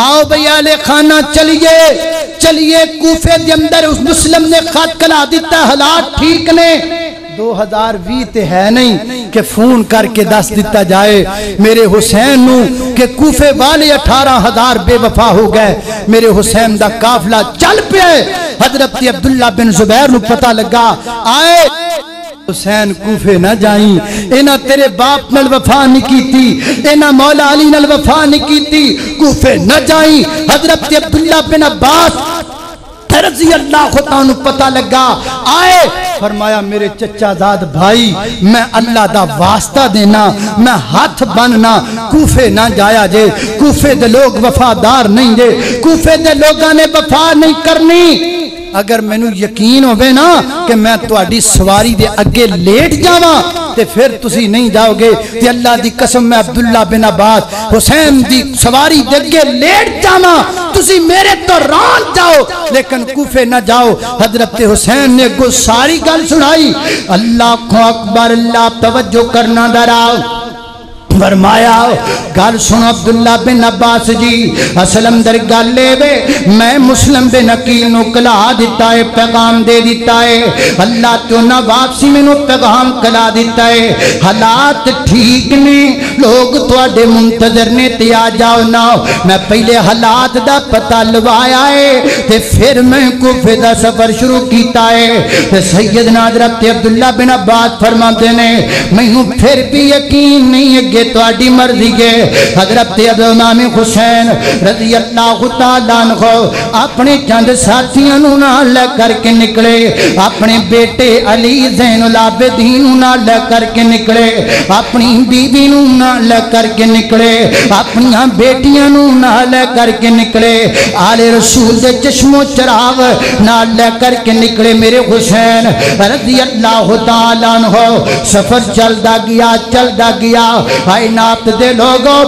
آؤ بھئی اہل خانہ چلیے کوفے دے اندر اس مسلم نے خط کلا دیتا. حالات ٹھیک نے 2020 تے ہے نہیں کہ فون کر کے دس دیتا جائے میرے حسین نو کہ کوفے والے 18,000 بے وفا ہو گئے. میرے حسین دا قافلہ چل پے. حضرت عبداللہ بن زبیر نو پتہ لگا آئے حسین کوفے نہ جائیں، اینا تیرے باپ نال وفا نہیں کیتی، اینا مولا علی نال وفا نہیں کیتی، کوفے نہ جائیں۔ حضرت عبداللہ بن عباس رضی اللہ عنہ پتہ لگا آئے، فرمایا میرے چچا زاد بھائی میں اللہ دا واسطہ دینا، میں ہاتھ بننا، کوفے نہ جایا جے، کوفے دے لوگ وفادار نہیں جے، کوفے دے لوگاں نے وفا نہیں کرنی۔ اگر میں نو یقین ہوئے نا کہ میں تواڈی سواری دے اگے لیٹ جاواں تے پھر تسی نہیں جاؤ گے، تے اللہ دی قسم میں عبداللہ بن عباس حسین دی سواری دے اگے لیٹ جاواں، تسی میرے تو ران جاؤ لیکن کوفے نہ جاؤ۔ حضرت حسین نے کو ساری گل سنائی۔ اللہ کو اکبر، اللہ توجہ کرنا دراؤ، فرمایا گل سن عبداللہ بن عباس جی، اسلم در گل لے وے، میں مسلم بن عقیل نو کلا دیتا ہے، پیغام دے دیتا ہے، اللہ تو نہ واپسی میں نو پیغام کلا دیتا ہے، حالات ٹھیک نے، لوگ تواڈے منتظر نے تے آ جاؤ نا، میں پہلے حالات دا پتہ لوایا ہے تے پھر میں کوفے دا سفر شروع کیتا ہے۔ تے سیدنا حضرت عبداللہ بن عباس فرماتے نے مینوں پھر بھی یقین نہیں ہے کہ تواڈی مرضی ہے۔ حضرت امام حسین رضی اللہ تعالیٰ عنہ اپنے چند ساتھیاں نو نال لے کر کے نکلے، اپنے بیٹے علی زین العابدین نو نال لے کر کے نکلے، اپنی بیوی نو نال لے کر کے نکلے، اپنی بیٹیاں نو نال لے کر کے نکلے، آل رسول دے چشم و چراغ نال لے کر کے نکلے۔ میرے حسین رضی اللہ تعالیٰ عنہ سفر چلدا گیا کائنات دے لوگوں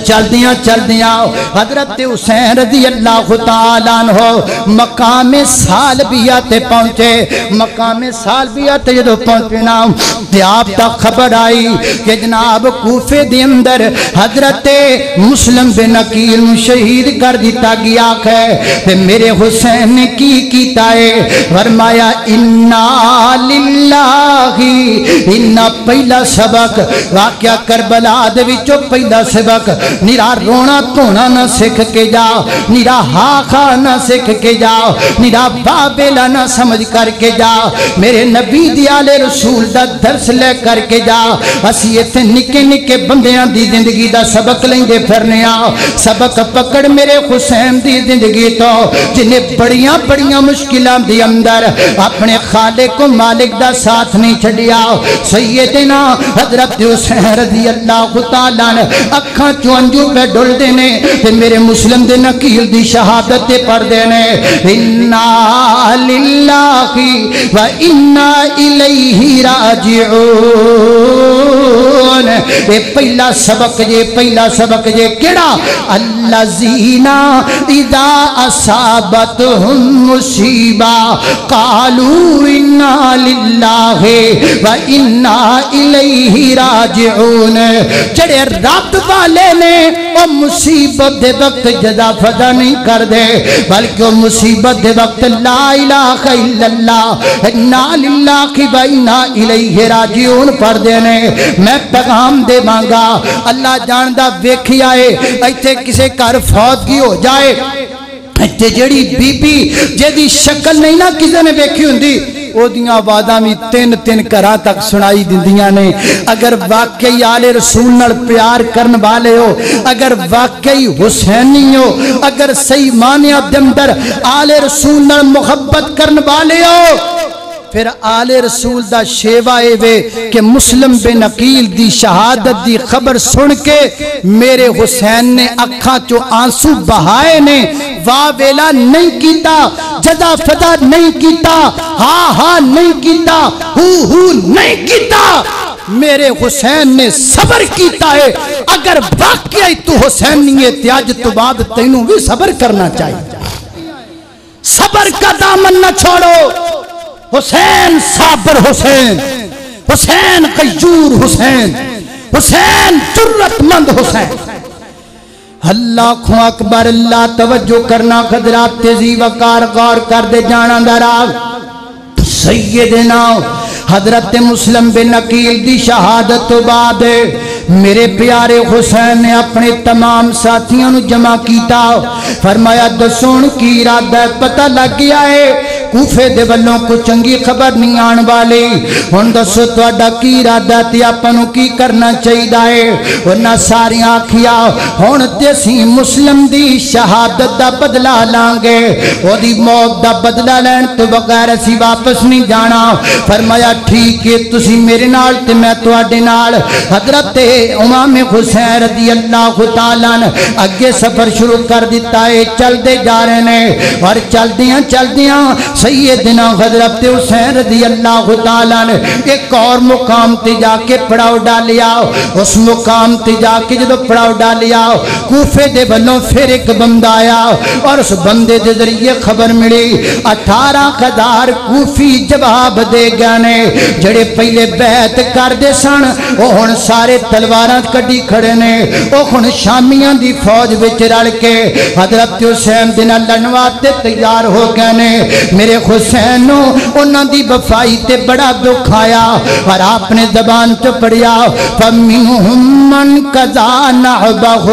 چل دیاں حضرت حسین رضی اللہ تعالیٰ عنہ مقام سالبیہ تے پہنچے۔ مقام سالبیہ تے جدو پہنچے نا تے آپ تک خبر آئی کہ جناب کوفے دے اندر حضرت مسلم بن عقیل شہید کر دیتا گیا ہے۔ تے میرے حسین نے کی کیتا ہے، فرمایا انا للہ، انا پہلا سبق واقعہ کربلا دے وچوں پہلا سبق، نیرا رونا تونا نہ سکھ کے جاؤ، نیرا ہاخا نہ سکھ کے جاؤ، نیرا بابیلا نہ سمجھ کر کے جاؤ، میرے نبی دیال رسول دا درس لے کر کے جاؤ۔ اسی ایتھے نکے نکے بندیاں دی زندگی دا سبق لیں دے پھرنے آؤ، سبق پکڑ میرے حسین دی زندگی تو جنہیں بڑیاں بڑیاں مشکلات دی اندر اپنے خالق و مالک دا ساتھ نہیں چھڑیا۔ سیدنا حضرت حسین رضی اللہ تعالیٰ نے اکھاں چونجو پہ ڈول دینے تے میرے مسلم دے نقیل دی شہادت تے پڑھ دینے انا للہ و انا الیہ راجعون۔ اے پہلا سبق جے، پہلا سبق جے کیڑا؟ الذین اذا اصابتہم مصیبہ قالوا انا للہ و انا الیہ راجعون۔ جڑے رب والے نے وہ مصیبت دے وقت جزا فضا نہیں کر دے بلکہ وہ مصیبت دے وقت لا الہ الا اللہ انا للہ و انا الیہ راجعون پڑھ دینے۔ میں پیغام دے مانگا، اللہ جاندہ ویکھی آئے ایتھے کسے کار فوتگی ہو جائے، ایتھے جڑی بی بی جیدی شکل نہیں نہ کسے نے ویکھی ہوندی او دیاں آوازاں بھی تین تین کرا تک سنائی دیندیاں نے۔ اگر واقعی آل رسول نال پیار کرن والے ہو، اگر واقعی حسینی ہو، اگر صحیح معنی دے اندر آل رسول نال محبت کرن والے ہو، پھر آل رسول دا شیوائے وے کہ مسلم بن عقیل دی شہادت دی خبر سن کے میرے حسین نے اکھاں چو آنسو بہائے نے، واہ ویلا نہیں کیتا، جزا فضا نہیں کیتا، ہاں ہاں نہیں کیتا، ہو نہیں کیتا، میرے حسین نے صبر کیتا ہے۔ اگر واقعی تو حسین نہیں ہے تیاج تو بعد تینوں بھی صبر کرنا چاہیے، صبر کا دامن نہ چھوڑو۔ حسین صابر حسین، حسین غیور حسین، حسین جرت مند حسین۔ اللہ اکبر، اللہ توجہ کرنا حضرات، تیزی وقار غور کر دے جانا دراغ۔ سیدنا حضرت مسلم بن عقیل دی شہادت تو بعد میرے پیارے حسین نے اپنے تمام ساتھیوں جمع کیتا، فرمایا دسون کی ارادہ پتہ لگ گیا ہے کوفے دے والوں کو چنگی خبر نہیں آن والی ہن دسو تہاڈا کی ارادہ تے آپاں نوں کی کرنا چاہیے انہاں سارے آکھیا ہن تے اسی مسلم دی شہادت دا بدلہ لاں گے او دی موت دا بدلہ لین تو بغیر اسی واپس نہیں جانا فرمایا ٹھیک ہے تسی میرے نال تے میں تواڈے نال حضرت امام حسین رضی اللہ تعالیٰ نے اگے سفر شروع کر دیتا ہے چل دے جا رہے ہیں اور چل دیاں سیدنا حضرت حسین رضی اللہ تعالیٰ نے ایک اور مقام تے جا کے پڑاؤ ڈالیا اس مقام تے جا کے جدو پڑاؤ ڈالیا کوفے دے بلوں پھر ایک بندہ آیا اور اس بندے دے ذریعے خبر ملی 18,000 کوفی جواب دے گئے نے جڑے پہلے بیعت کر دے سن وہ ہن سارے تلواراں کڈی کھڑے نے وہ ہن شامیاں دی فوج وچ رل کے حضرت حسین دے نال لڑن واسطے تیار ہو گئے نے میرے حسین نوں انہاں دی وفائی تے بڑا دکھ آیا اور آپ نے زبان چ پڑھیا فَمِنْهُمْ مَنْ قَضَىٰ نَحْبَهُ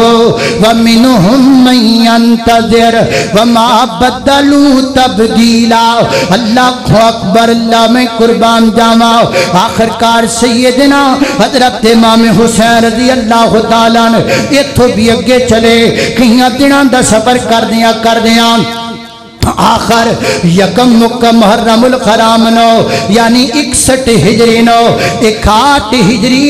وَمِنْهُمْ مَنْ يَنْتَظِرُ وَمَا بَدَّلُوا تَبْدِيلًا اللہ اکبر اللہ میں قربان جاواں آخر کار سیدنا حضرت امام حسین رضی اللہ تعالیٰ نے اتھو بھی اگے چلے کئیاں دناں دا سفر کر دیاں آخر یکم مکہ محرم الحرام نو یعنی 61 ہجری نو 61 ہجری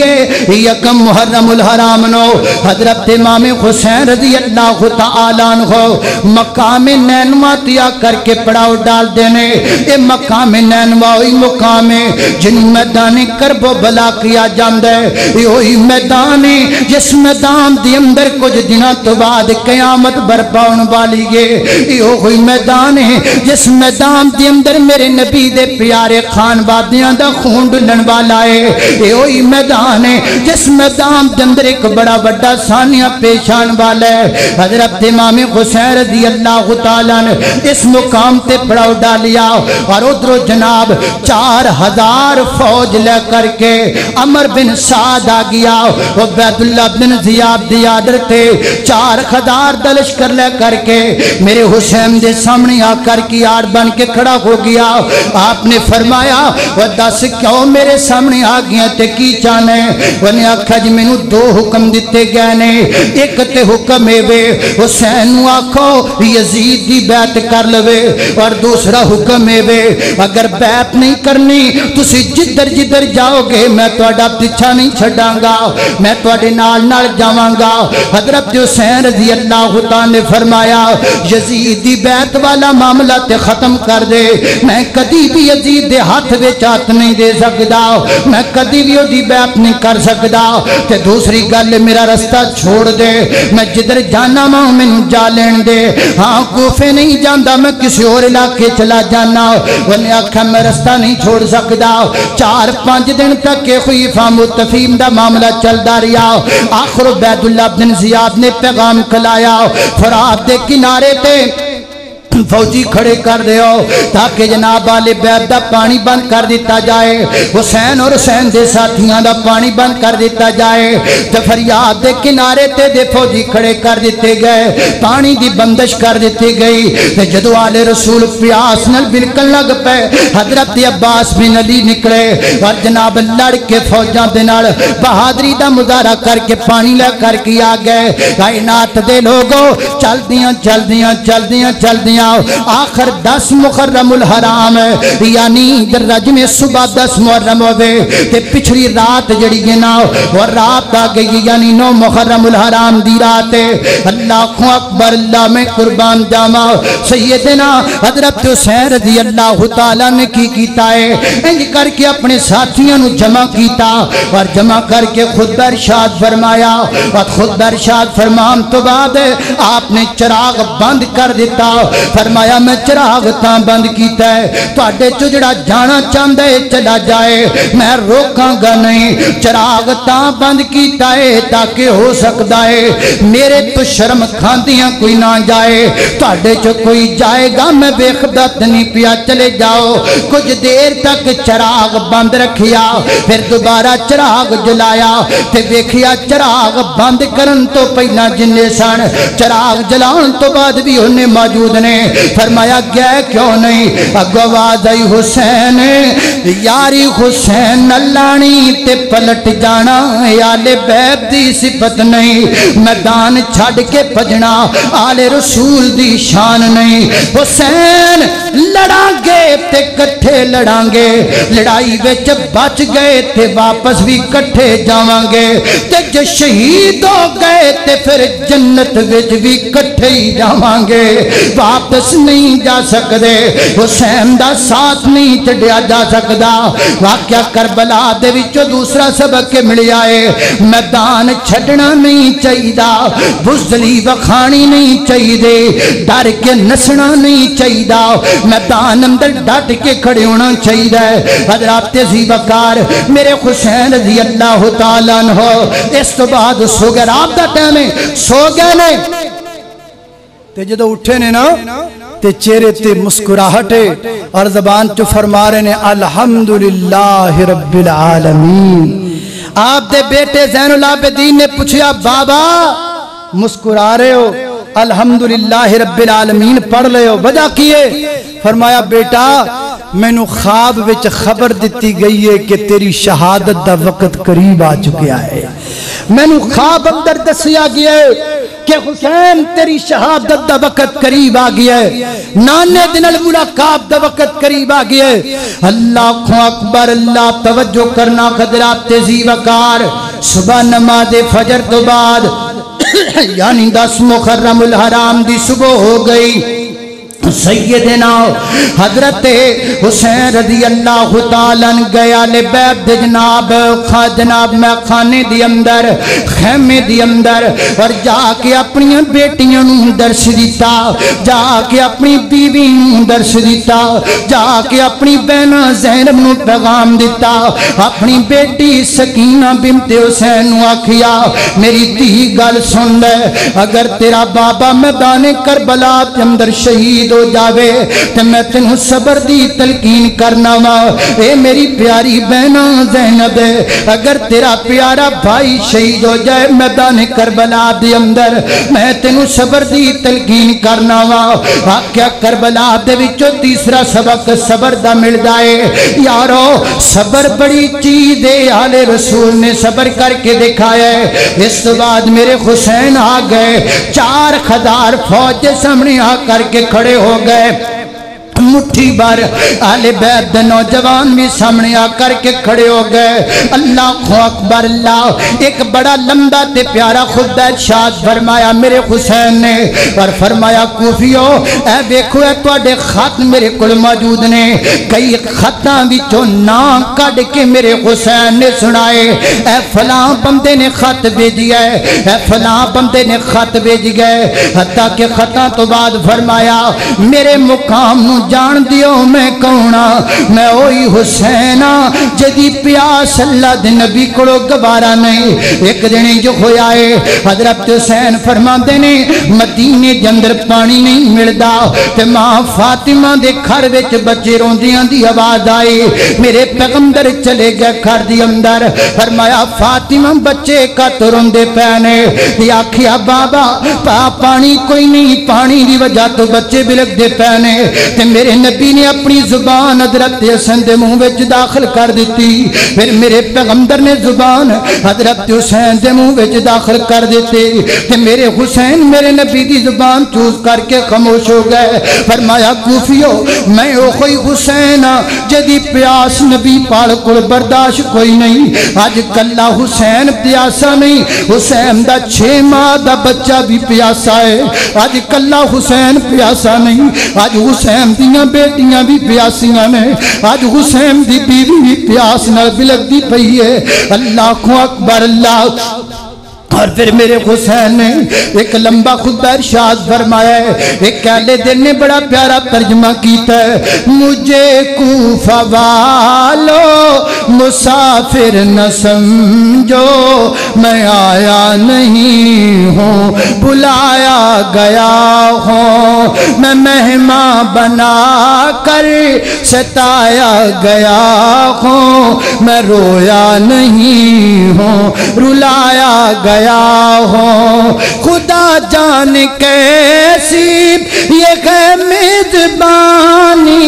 یکم محرم الحرام نو حضرت امام حسین رضی اللہ تعالیٰ عنہ مقام نینوا تیا کر کے پڑاؤ ڈال دینے اے مقام نینوا ہوئی مقام جن میدان کرب و بلا کیا جاندے یہ ہوئی میدان جس میدان دی اندر کچھ دنوں تو بعد قیامت برپاؤن والی یہ ہوئی میدان جس میدان دی اندر میرے نبی دے پیارے خان وادیاں دا خون ڈلن والا ہے یہ وہی میدان ہے جس میدان دے اندر ایک بڑا بڑا ثانیہ پیشان والا ہے حضرت امام حسین رضی اللہ تعالیٰ نے اس مقام تے پڑاؤ ڈالیا اور ادھر جناب 4,000 فوج لے کر کے عمر بن سعد آ گیا عبید اللہ بن زیاد دی آڈر تے 4,000 لشکر لے کر کے میرے حسین دے سامنے آ کر کی آڑ بن کے کھڑا ہو گیا آپ نے فرمایا وہ دس کیوں میرے سامنے آ گیا تے کی چاہنے انہیں آکھا جی میں نو 2 حکم دیتے گئے نے ایک تے حکم ہے وے حسین نو آکھو یزید دی بیعت کر لوے اور دوسرا حکم ہے وے اگر بیعت نہیں کرنی تسی جدر جاؤ گے میں تواڈا پیچھا نہیں چھڈاں گا میں تواڈے نال جاواں گا حضرت حسین رضی اللہ تعالیٰ نے فرمایا یزید دی بیعت والا معاملہ تے ختم کر دے میں کدی بھی یزید دے ہاتھ وچ ہاتھ نہیں دے سکدا میں کدی بھی دی بیعت نہیں کر سکدا تے دوسری گل میرا رستہ چھوڑ دے میں جدھر جانا ماں مینوں جا لین دے ہاں کوفے نہیں جاندا میں کسی اور علاقے چلا جانا انہیں آکھا میں رستہ نہیں چھوڑ سکدا 4-5 دن تک یہ کوئی فام و تفہیم دا معاملہ چلدا رہیا آخر عبید اللہ بن زیاد نے پیغام کلایا فرات دے کنارے تے فوجی کھڑے کر دے ہو تاکہ جناب آل بیت دا پانی بند کر دیتا جائے حسین اور حسین دے ساتھیاں دا پانی بند کر دیتا جائے تے فریاد دے کنارے تے دے فوجی کھڑے کر دیتے گئے پانی دی بندش کر دیتی گئی تے جدو آل رسول پیاس نل بلکن لگ پے حضرت عباس بن علی نکلے اور جناب لڑ کے فوجاں دے نال بہادری دا مظاہرہ کر کے پانی لے کر کے آ گئے کائنات دے لوگوں چل دیاں آخر 10 محرم الحرام یعنی در رجم صبح 10 محرم ہوئے تے پچھلی رات جڑی گنا اور رات آ گئی یعنی 9 محرم الحرام دی رات اللہ اکبر اللہ میں قربان جاما سیدنا حضرت حسین رضی اللہ تعالیٰ نے کی کیتا ہے انج کر کے اپنے ساتھیاں نو جمع کیتا اور جمع کر کے خود ارشاد فرمایا اور خود ارشاد فرمان تو بعد آپ نے چراغ بند کر دیتا فرمایا میں چراغ تاں بند کیتا ہے تو اڈے چجڑا جانا چاندے چلا جائے میں روکاں گا نہیں چراغ تاں بند کیتا ہے تاکہ ہو سکتا ہے میرے تو شرم کھاندیاں کوئی نہ جائے تو اڈے چو کوئی جائے گا میں بے خبرت نہیں پیا چلے جاؤ کچھ دیر تک چراغ بند رکھیا پھر دوبارہ چراغ جلایا تے دیکھیا چراغ بند کرن تو پہلا جنے سن چراغ جلان تو بعد بھی انہیں موجود نے فرمایا گئے کیوں نہیں؟ اگو آواز آئی حسین یاری حسین نلانی تے پلٹ جانا آل بیت دی صفت نہیں، میدان چھڑ کے بھجنا آل رسول دی شان نہیں۔ حسین لڑاں گے تے کٹھے لڑاں گے، لڑائی وچ بچ گئے تے واپس بھی کٹھے جاواں گے، تے جو شہید ہو گئے تے پھر جنت وچ بھی کٹھے ہی جاواں گے، واپس نہیں جا سکدے۔ حسین دا ساتھ نہیں چھڈیا جا سکدا۔ واقعہ کربلا دے وچوں دوسرا سبق کے ملیا ہے، میدان چھڈنا نہیں چاہیدا، بزدلی وکھانی نہیں چاہیدے، ڈر کے نسنا نہیں چاہیدا، میدان اندر ڈٹ کے کھڑے ہونا چاہیدا ہے۔ حضرات عزیز وقار میرے حسین رضی اللہ تعالیٰ عنہ اس تو بعد سو گئے، رات دا ٹائم ہے، سو گئے نے تے جدو اٹھے نے نا تے چہرے تے مسکراہٹے اور زبان چو فرما رہے نے الحمدللہ رب العالمین۔ آپ دے بیٹے زین العابدین نے پوچھیا بابا مسکرا رہے ہو، الحمدللہ رب العالمین پڑھ لے ہو، وجہ کیے؟ فرمایا بیٹا میں نو خواب وچ خبر دیتی گئی ہے کہ تیری شہادت دا وقت قریب آ چکیا ہے، میں نو خواب اندر دسیا گیا ہے کہ حسین تیری شہادت دا وقت قریب آ گیا ہے، نانے دن الملاقات دا وقت قریب آ گیا ہے۔ اللہ اکبر، اللہ توجہ کرنا حضرات عزیز وقار، صبح نماز فجر تو بعد یعنی 10 محرم الحرام دی صبح ہو گئی، سیدنا حضرت حسین رضی اللہ تعالیٰ گیا لبیت جناب میں خانے دی اندر خیمے دی اندر، اور جا کے اپنی بیٹیاں نوں درس دیتا، جا کے اپنی بیوی نوں درس دیتا، جا کے اپنی بہنہ زینب نوں پیغام دیتا، اپنی بیٹی سکینہ بنت حسین نوں آکھیا میری دھی گل سن لے، اگر تیرا بابا میدان کربلا کے اندر شہید ہو جاوے تو میں تنہوں صبر دی تلقین کرنا وا، اے میری پیاری بہنہ زینب اگر تیرا پیارا بھائی شہید ہو جائے میدان کربلا دے اندر میں تنہوں صبر دی تلقین کرنا وا۔ واقعہ کربلا دے وچوں تیسرا سبق صبر دا مل جائے یارو، صبر بڑی چیز ہے، آل رسول نے صبر کر کے دکھایا ہے۔ اس بعد میرے حسین آ گئے، 4000 فوج سامنے آ کر کے کھڑے ہو گئے، مٹھی بار آل بیت نوجوان بھی سامنے آ کر کے کھڑے ہو گئے۔ اللہ اکبر، اللہ ایک بڑا لمبا تے پیارا خود ارشاد فرمایا میرے حسین نے، اور فرمایا کوفیو اے دیکھو اے تواڈے خط میرے کول موجود نے، کئی خطاں وچوں نام کڈ کے میرے حسین نے سنائے، اے فلاں بندے نے خط بھیجیا ہے، اے فلاں بندے نے خط بھیج گئے، حتیٰ کہ خطاں تو بعد فرمایا میرے مقام نو جان دیو میں کونا، میں اوہی حسینہ جدی پیاس اللہ دے نبی کڑو گوارا نہیں۔ ایک دنی جو ہویا ہے حضرت حسین فرما دینے مدینے جندر پانی نہیں ملدا، تے ماں فاطمہ دے گھر وچ بچے روندیاں دی آواز آئی، میرے پیغمبر چلے گئے گھر دی اندر، فرمایا فاطمہ بچے کا تو روندے پینے، یا آکھیا بابا پانی کوئی نہیں، پانی دی وجہ تو بچے بلک دے پینے، تے میرے نبی نے اپنی زبان حضرت حسین دے منہ وچ داخل کر دیتی، پھر میرے پیغمبر نے زبان حضرت حسین دے منہ وچ داخل کر دیتی، تے میرے حسین میرے نبی دی زبان چوز کر کے خاموش ہو گئے۔ فرمایا کوفیو میں او کوئی حسین جدی پیاس نبی پال کول برداشت کوئی نہیں، آج کلا حسین پیاسا نہیں، حسین دا 6 ماہ دا بچہ بھی پیاسا ہے، آج کلا حسین پیاسا نہیں، آج حسین دیاں بیٹیاں بھی پیاسیاں نے، آج حسین دی بیوی بھی پیاس نہ بلک دی پئی ہے۔ اللہ اکبر، اللہ۔ اور پھر میرے حسین نے ایک لمبا خود ارشاد فرمایا ہے، ایک اہل دل نے بڑا پیارا ترجمہ کیتا ہے، مجھے کوفہ والو مسافر نہ سمجھو، میں آیا نہیں ہوں بلایا گیا ہوں، میں مہمان بنا کر ستایا گیا ہوں، میں رویا نہیں ہوں رلایا گیا ہوں، خدا جان کے نصیب یہ ہے میزبانی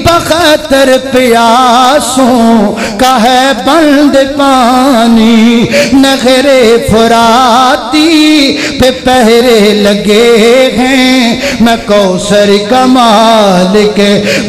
بخاطر پیاسوں کا ہے بند پانی نہر فراتی پہ پہرے لگے ہیں میں کوثر کا مالک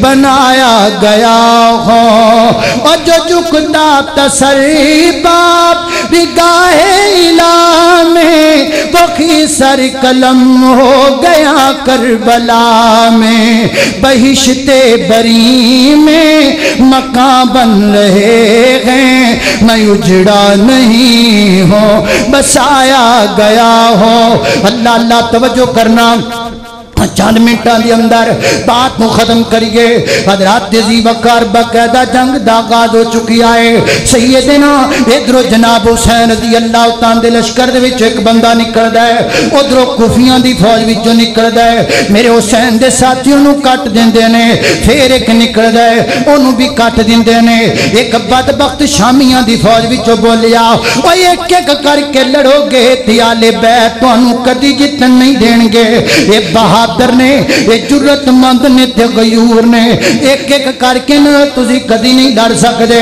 بنایا گیا ہوں اور جو جھکتا تسرباب نگاہ الہ میں وہ خیسر قلم ہو گیا کربلا میں بہشت بری میں مکان بن رہے ہیں میں اجڑا نہیں ہوں بسایا گیا ہوں اللہ اللہ توجہ کرنا چند منٹاں دی اندر بات کو ختم کریے حضرات ذی وقار باقاعدہ جنگ دا آغاز ہو چکی آئے سیدنا ادھر جناب حسین رضی اللہ تعالیٰ دے لشکر دے وچ ایک بندہ نکلدا ہے ادھر کوفیاں دی فوج وچوں نکلدا ہے میرے حسین دے ساتھیوں نو کٹ دیندے نے پھر ایک نکلدا ہے اونوں بھی کٹ دیندے نے ایک بدبخت شامیاں دی فوج وچوں بولیا او ایک ایک کر کے لڑو گے تے آل بیت تانوں کدی جتن نہیں دین گے اے بہادر نے اے جرت مند نے تے غیور نے ایک ایک کر کے نہ تسی کدی نہیں لڑ سکدے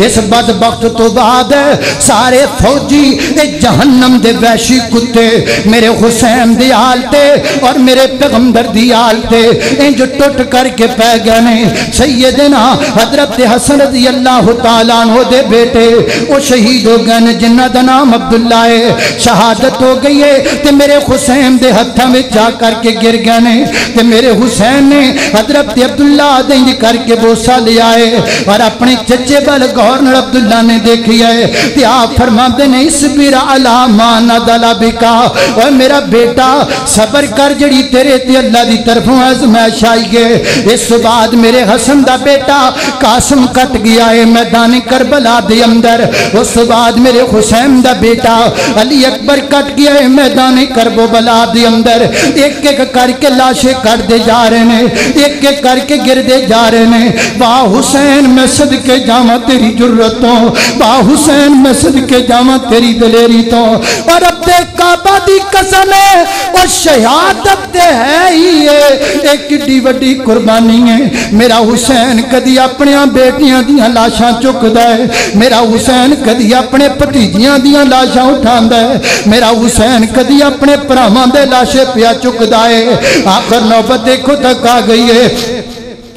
اس بدبخت تو بعد سارے فوجی اے جہنم دے وحشی کتے میرے حسین دی آل تے اور میرے پیغمبر دی آل تے انج ٹوٹ کر کے پہ گئے نے سیدنا حضرت حسن رضی اللہ تعالیٰ عنہ دے بیٹے وہ شہید ہو گئے نے جنہ دا نام عبداللہ ہے شہادت ہو گئی ہے تے میرے حسین دے ہتھاں میں جا کر کے گر گئے نے تے میرے حسین نے حضرت عبداللہ دیں کر کے بوسہ لیا ہے اور اپنے چچے بل گورنر عبداللہ نے دیکھی ہے تے آپ فرماتے نے اصبر علی ما نزل بک اور میرا بیٹا صبر کر جڑی تیرے تے اللہ دی طرفوں آزمائش آئی ہے اس بعد میرے حسن دا بیٹا قاسم کٹ گیا ہے میدان کربلا دے اندر اس بعد میرے حسین دا بیٹا علی اکبر کٹ گیا ہے میدان کربلا دے اندر ایک ایک کر کے لاشیں کٹ دے جا رہے ہیں ایک ایک کر کے گر دے جا رہے ہیں واہ حسین میں صدقے جاواں تیری جرتوں واہ حسین میں صدقے جاواں تیری دلیری تو اور اب دے کعبہ دی قسم ہے اور شہادت تے ہے ہی ہے ایک کڈی وڈی قربانی ہے میرا حسین کدی اپنے بیٹیاں دیاں لاشاں چکدا ہے میرا حسین کدی اپنے بھتیجیاں دیاں لاشاں اٹھاندا ہے میرا حسین کدی اپنے بھراواں دے لاشیں پیا چکدا ہے آخر نوبت دیکھو تک آ گئی ہے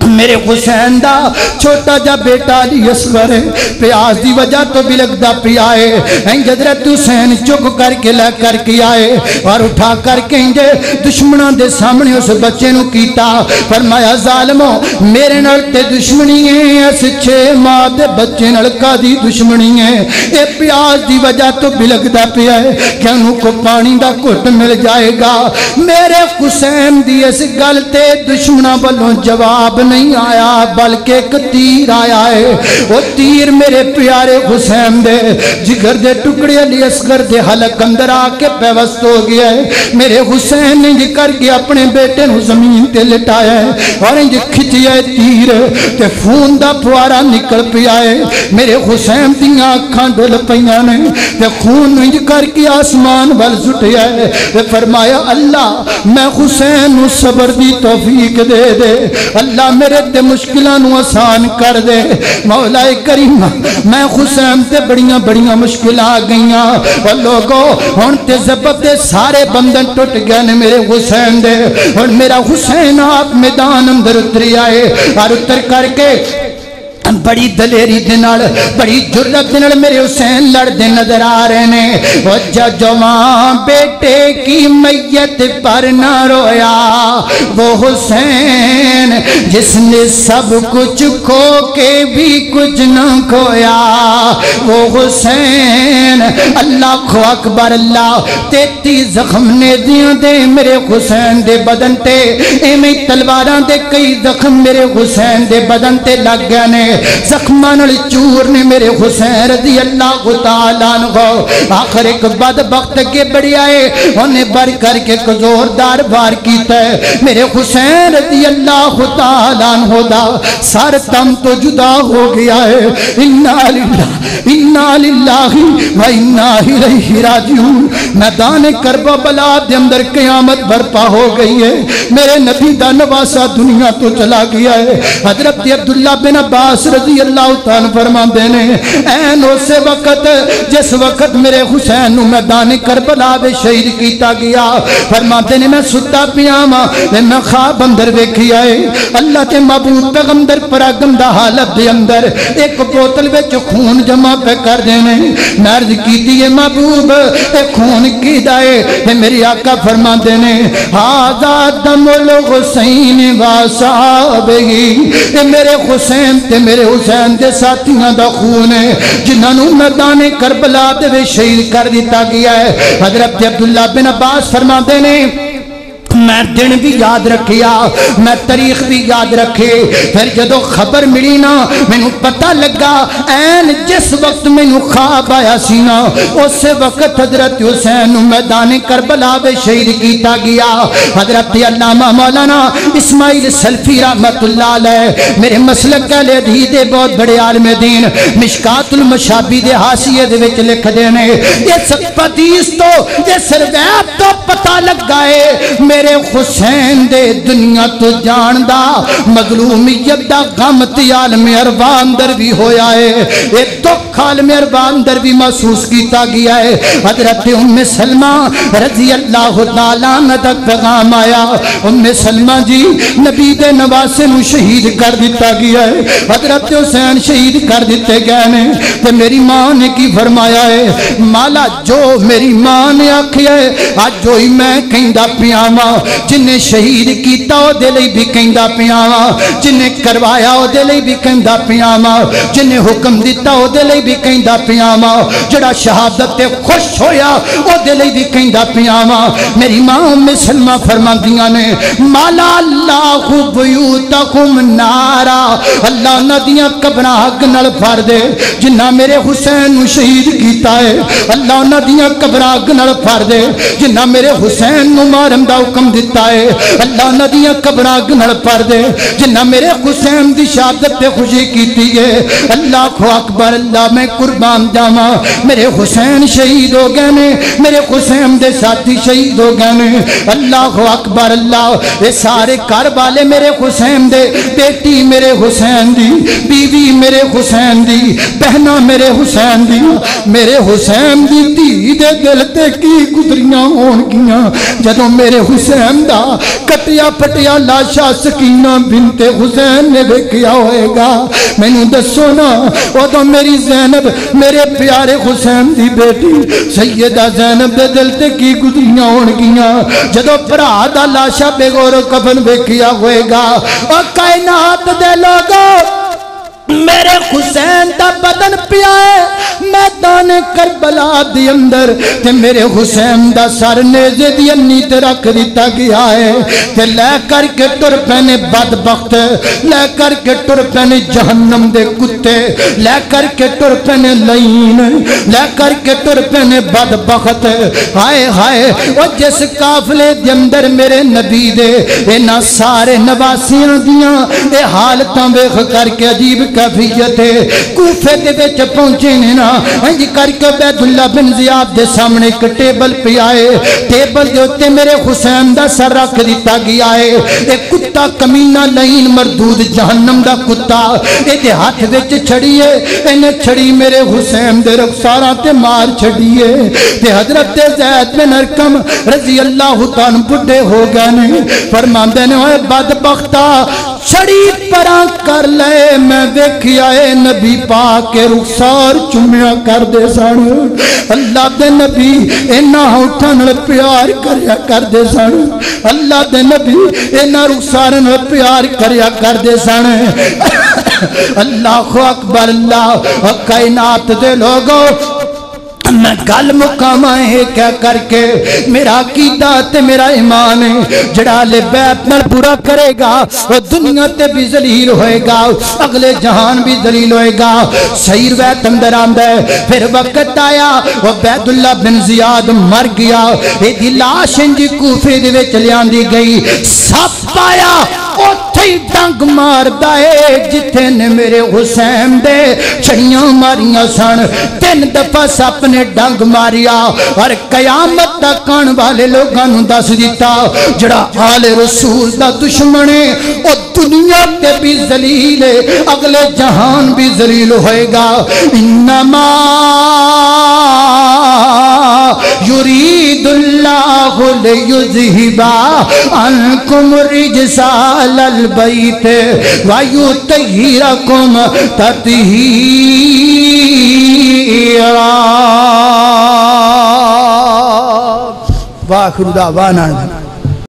میرے حسین دا چھوٹا جا بیٹا علی اصغر ہے پیاس دی وجہ تو بلگدا پیا ہے حضرت حسین چک کر کے لے کر کے آئے اور اٹھا کر کے دشمنوں دے سامنے اس بچے نو کیتا فرمایا ظالمو میرے نال تے دشمنی ہے اس 6 ماہ دے بچے نال کادی دشمنی ہے اے پیاس دی وجہ تو بلگدا پیا ہے کہ انہوں کو پانی دا گھٹ مل جائے گا میرے حسین دی اس گل تے دشمنوں والوں جواب نہیں آیا بلکہ ایک تیر آیا ہے وہ تیر میرے پیارے حسین دے جگر دے ٹکڑے علی اصغر دے حلق اندر آ کے پیوست ہو گیا ہے میرے حسین نے جی کر کے اپنے بیٹے نو زمین تے لٹایا ہے اور انج کھچیا ہے تیر تے خون دا پوارا نکل پیا ہے میرے حسین دیاں اکھاں ڈل پیاں نے تے خون انج کر کے آسمان ول سٹیا ہے تے فرمایا اللہ میں حسین نو صبر دی توفیق دے دے اللہ میرے تے مشکلوں نو آسان کر دے مولا کریم میں حسین تے بڑیاں بڑیاں مشکلیں آ گئیاں اور لوگوں ہن تے ضبط دے سارے بندن ٹوٹ گئے نے میرے حسین دے اور میرا حسین آپ میدان اندر اتری آئے اور اتر کر کے بڑی دلیری دنال بڑی جرت دنال میرے حسین لڑ دے نظر آ رہے نے وہ جوان بیٹے کی میت پر نہ رویا وہ حسین جس نے سب کچھ کھو کے بھی کچھ نہ کھویا وہ حسین اللہ کو اکبر اللہ 33 زخم نے دیاں دے میرے حسین دے بدن تے ایمیں تلواراں دے کئی زخم میرے حسین دے بدن تے لگ گئے نے زخمان چور نے میرے حسین رضی اللہ تعالیٰ عنہ آخر ایک بدبخت کے بڑی آئے انہیں بر کر کے زوردار بار کیتا ہے میرے حسین رضی اللہ تعالیٰ عنہ دا سر تم تو جدا ہو گیا ہے. انا للہ و انا الیہ راجعون. میدان کربلا دے اندر قیامت برپا ہو گئی ہے. میرے نبی دا نواسا دنیا تو چلا گیا ہے. حضرت عبداللہ بن عباس رضی اللہ تعالیٰ فرماندے نے این اسے وقت جس وقت میرے حسین نو میدان کربلا دے شہید کیتا گیا فرماندے نے میں ستا پیاما میں خواب اندر ویکھی آئے اللہ کے محبوب پیغمبر پراگندہ حالت دے اندر ایک بوتل وچ خون جمع پہ کر دینے. میں عرض کی دیئے محبوب اے خون کی دائے میری آقا فرماندے نے ہاذا دم الحسین وصحابہی اے میرے حسین تے میرے حسین دے ساتھیاں دا خون ہے جنہوں میدان کربلا دے شہید کر دیتا گیا ہے. حضرت عبداللہ بن عباس فرماندے نے میں دن بھی یاد رکھیا میں تاریخ بھی یاد رکھے. پھر جدو خبر ملی نا مینوں پتہ لگا این جس وقت مینوں خواب آیا سی نا اس وقت حضرت حسین میدان کربلا میں شہید کیتا گیا. حضرت علامہ مولانا اسماعیل سلفی رحمت اللہ علیہ میرے مسلک اہل حدیث دے بہت بڑے عالم دین مشکات المشابی دے حاشیے دے وچ لکھ دینے اس حدیث تو اس روایت تو پتہ لگا ہے میرے حسین دے دنیا تو جاندہ مظلومیت دا غم تے عالم ارواح اندر بھی ہویا ہے. ایک دکھ عالم ارواح اندر بھی محسوس کیتا گیا ہے. حضرت ام سلمہ رضی اللہ تعالیٰ عنہ تک پیغام آیا ام سلمہ جی نبی دے نواسے نو شہید کر دیتا گیا ہے. حضرت حسین شہید کر دیتے گئے نے تے میری ماں نے کی فرمایا ہے مالا جو میری ماں نے آکھیا ہے آج جو ہی میں کہندا پیاواں جنہیں شہید کیتا او دے لئی بھی کہندا پیاواں جنہیں کروایا او دے لئی بھی کہندا پیاواں جنہیں حکم دیتا او دے لئی بھی کہندا پیاواں جڑا شہادت تے خوش ہویا او دے لئی بھی کہندا پیاواں. میری ماں ام سلمہ فرماندیاں نے مالا اللہ بیوتکم نارا اللہ ندیاں قبراں حق نال بھر دے جنہ میرے حسین نو شہید کیتا ہے. اللہ ندیاں قبراں حق نال بھر دے جنہ میرے حسین نو مارن دا حکم دیتا ہے. اللہ ندیاں قبراں گنڑ پر دے جنہ میرے حسین دی شہادت تے خوشی کیتی ہے. اللہ اکبر اللہ میں قربان جاواں میرے حسین شہید ہو گئے نے میرے حسین دے ساتھی شہید ہو گئے نے. اللہ اکبر اللہ اے سارے گھر والے میرے حسین دے بیٹی میرے حسین دی بیوی میرے حسین دی بہنا میرے حسین دی میرے حسین دی دھی دے دل تے کی گزریاں ہون گیاں جدوں میرے حسین دا کٹیا پٹیا لاشا سکینہ بنت حسین نے ویکھیا ہوئے گا. مینوں دسو نا اودوں میری زینب میرے پیارے حسین دی بیٹی سیدہ زینب دے دل تے کی گزریاں ہون گیاں جدوں بھرا دا لاشا بے غور و کفن ویکھیا ہوئے گا. او کائنات دے لوگوں میرے حسین دا بدن پیا ہے میدان کربلا دی اندر تے میرے حسین دا سر نیزے دی انی تے رکھ دیتا گیا ہے تے لے کر کے ٹر پینے بدبخت لے کر کے ٹر پینے جہنم دے کتے لے کر کے ٹر پینے لعین لے کر کے ٹر پینے بدبخت. ہائے ہائے او جس قافلے دے اندر میرے نبی دے اینا سارے نواسیاں دیاں اے حالتاں ویکھ کر کے عجیب کیفیت ہے کوفے دے وچ پہنچے نے نا انج کر کے عبید اللہ بن زیاد دے سامنے ایک ٹیبل پہ آئے ٹیبل دے اوتے میرے حسین دا سر رکھ دیتا گیا ہے. ایک کتا کمینہ لعین مردود جہنم دا کتا اے دے ہاتھ وچ چھڑی ہے اینے چھڑی میرے حسین دے رخساراں تے مار چھڑی ہے تے حضرت زید بن ارقم رضی اللہ تعالیٰ بڈھے ہو گئے نے فرماندے نے اوے بدبختہ چھڑی پراں کر لے میں دیکھیا اے نبی پاک کے رخسار چمیا کر دے سن اللہ دے نبی اینا ہوٹھن پیار کریا کر دے سن اللہ دے نبی اینا رخسارن پیار کریا کر دے سن. اللہ اکبر اللہ کائنات دے لوگوں میں گل مقامہ ہے کیا کر کے میرا عقیدہ تے میرا ایمان ہے جڑا لے بیعت نال پورا کرے گا وہ دنیا تے بھی ذلیل ہوئے گا اگلے جہان بھی ذلیل ہوئے گا صحیح روایت اندر آندا ہے پھر وقت آیا وہ عبید اللہ بن زیاد مر گیا ایدی لاش انجی کوفے دے وچ لیاندی گئی سپ آیا اوتھے ڈنگ مار دائے جتھے نے میرے حسین دے چھڑیاں ماریاں سن 3 دفعہ سپ نے ڈنگ ماریا اور قیامت تک آن والے لوگاں نوں دس دیتا جڑا آل رسول دا دشمن ہے او دنیا تے بھی ذلیل ہے اگلے جہان بھی ذلیل ہوئے گا انما یرید اللہ لیذہب عنکم الرجس اہل البیت ویطہرکم تطہیرا وآخر دعوانا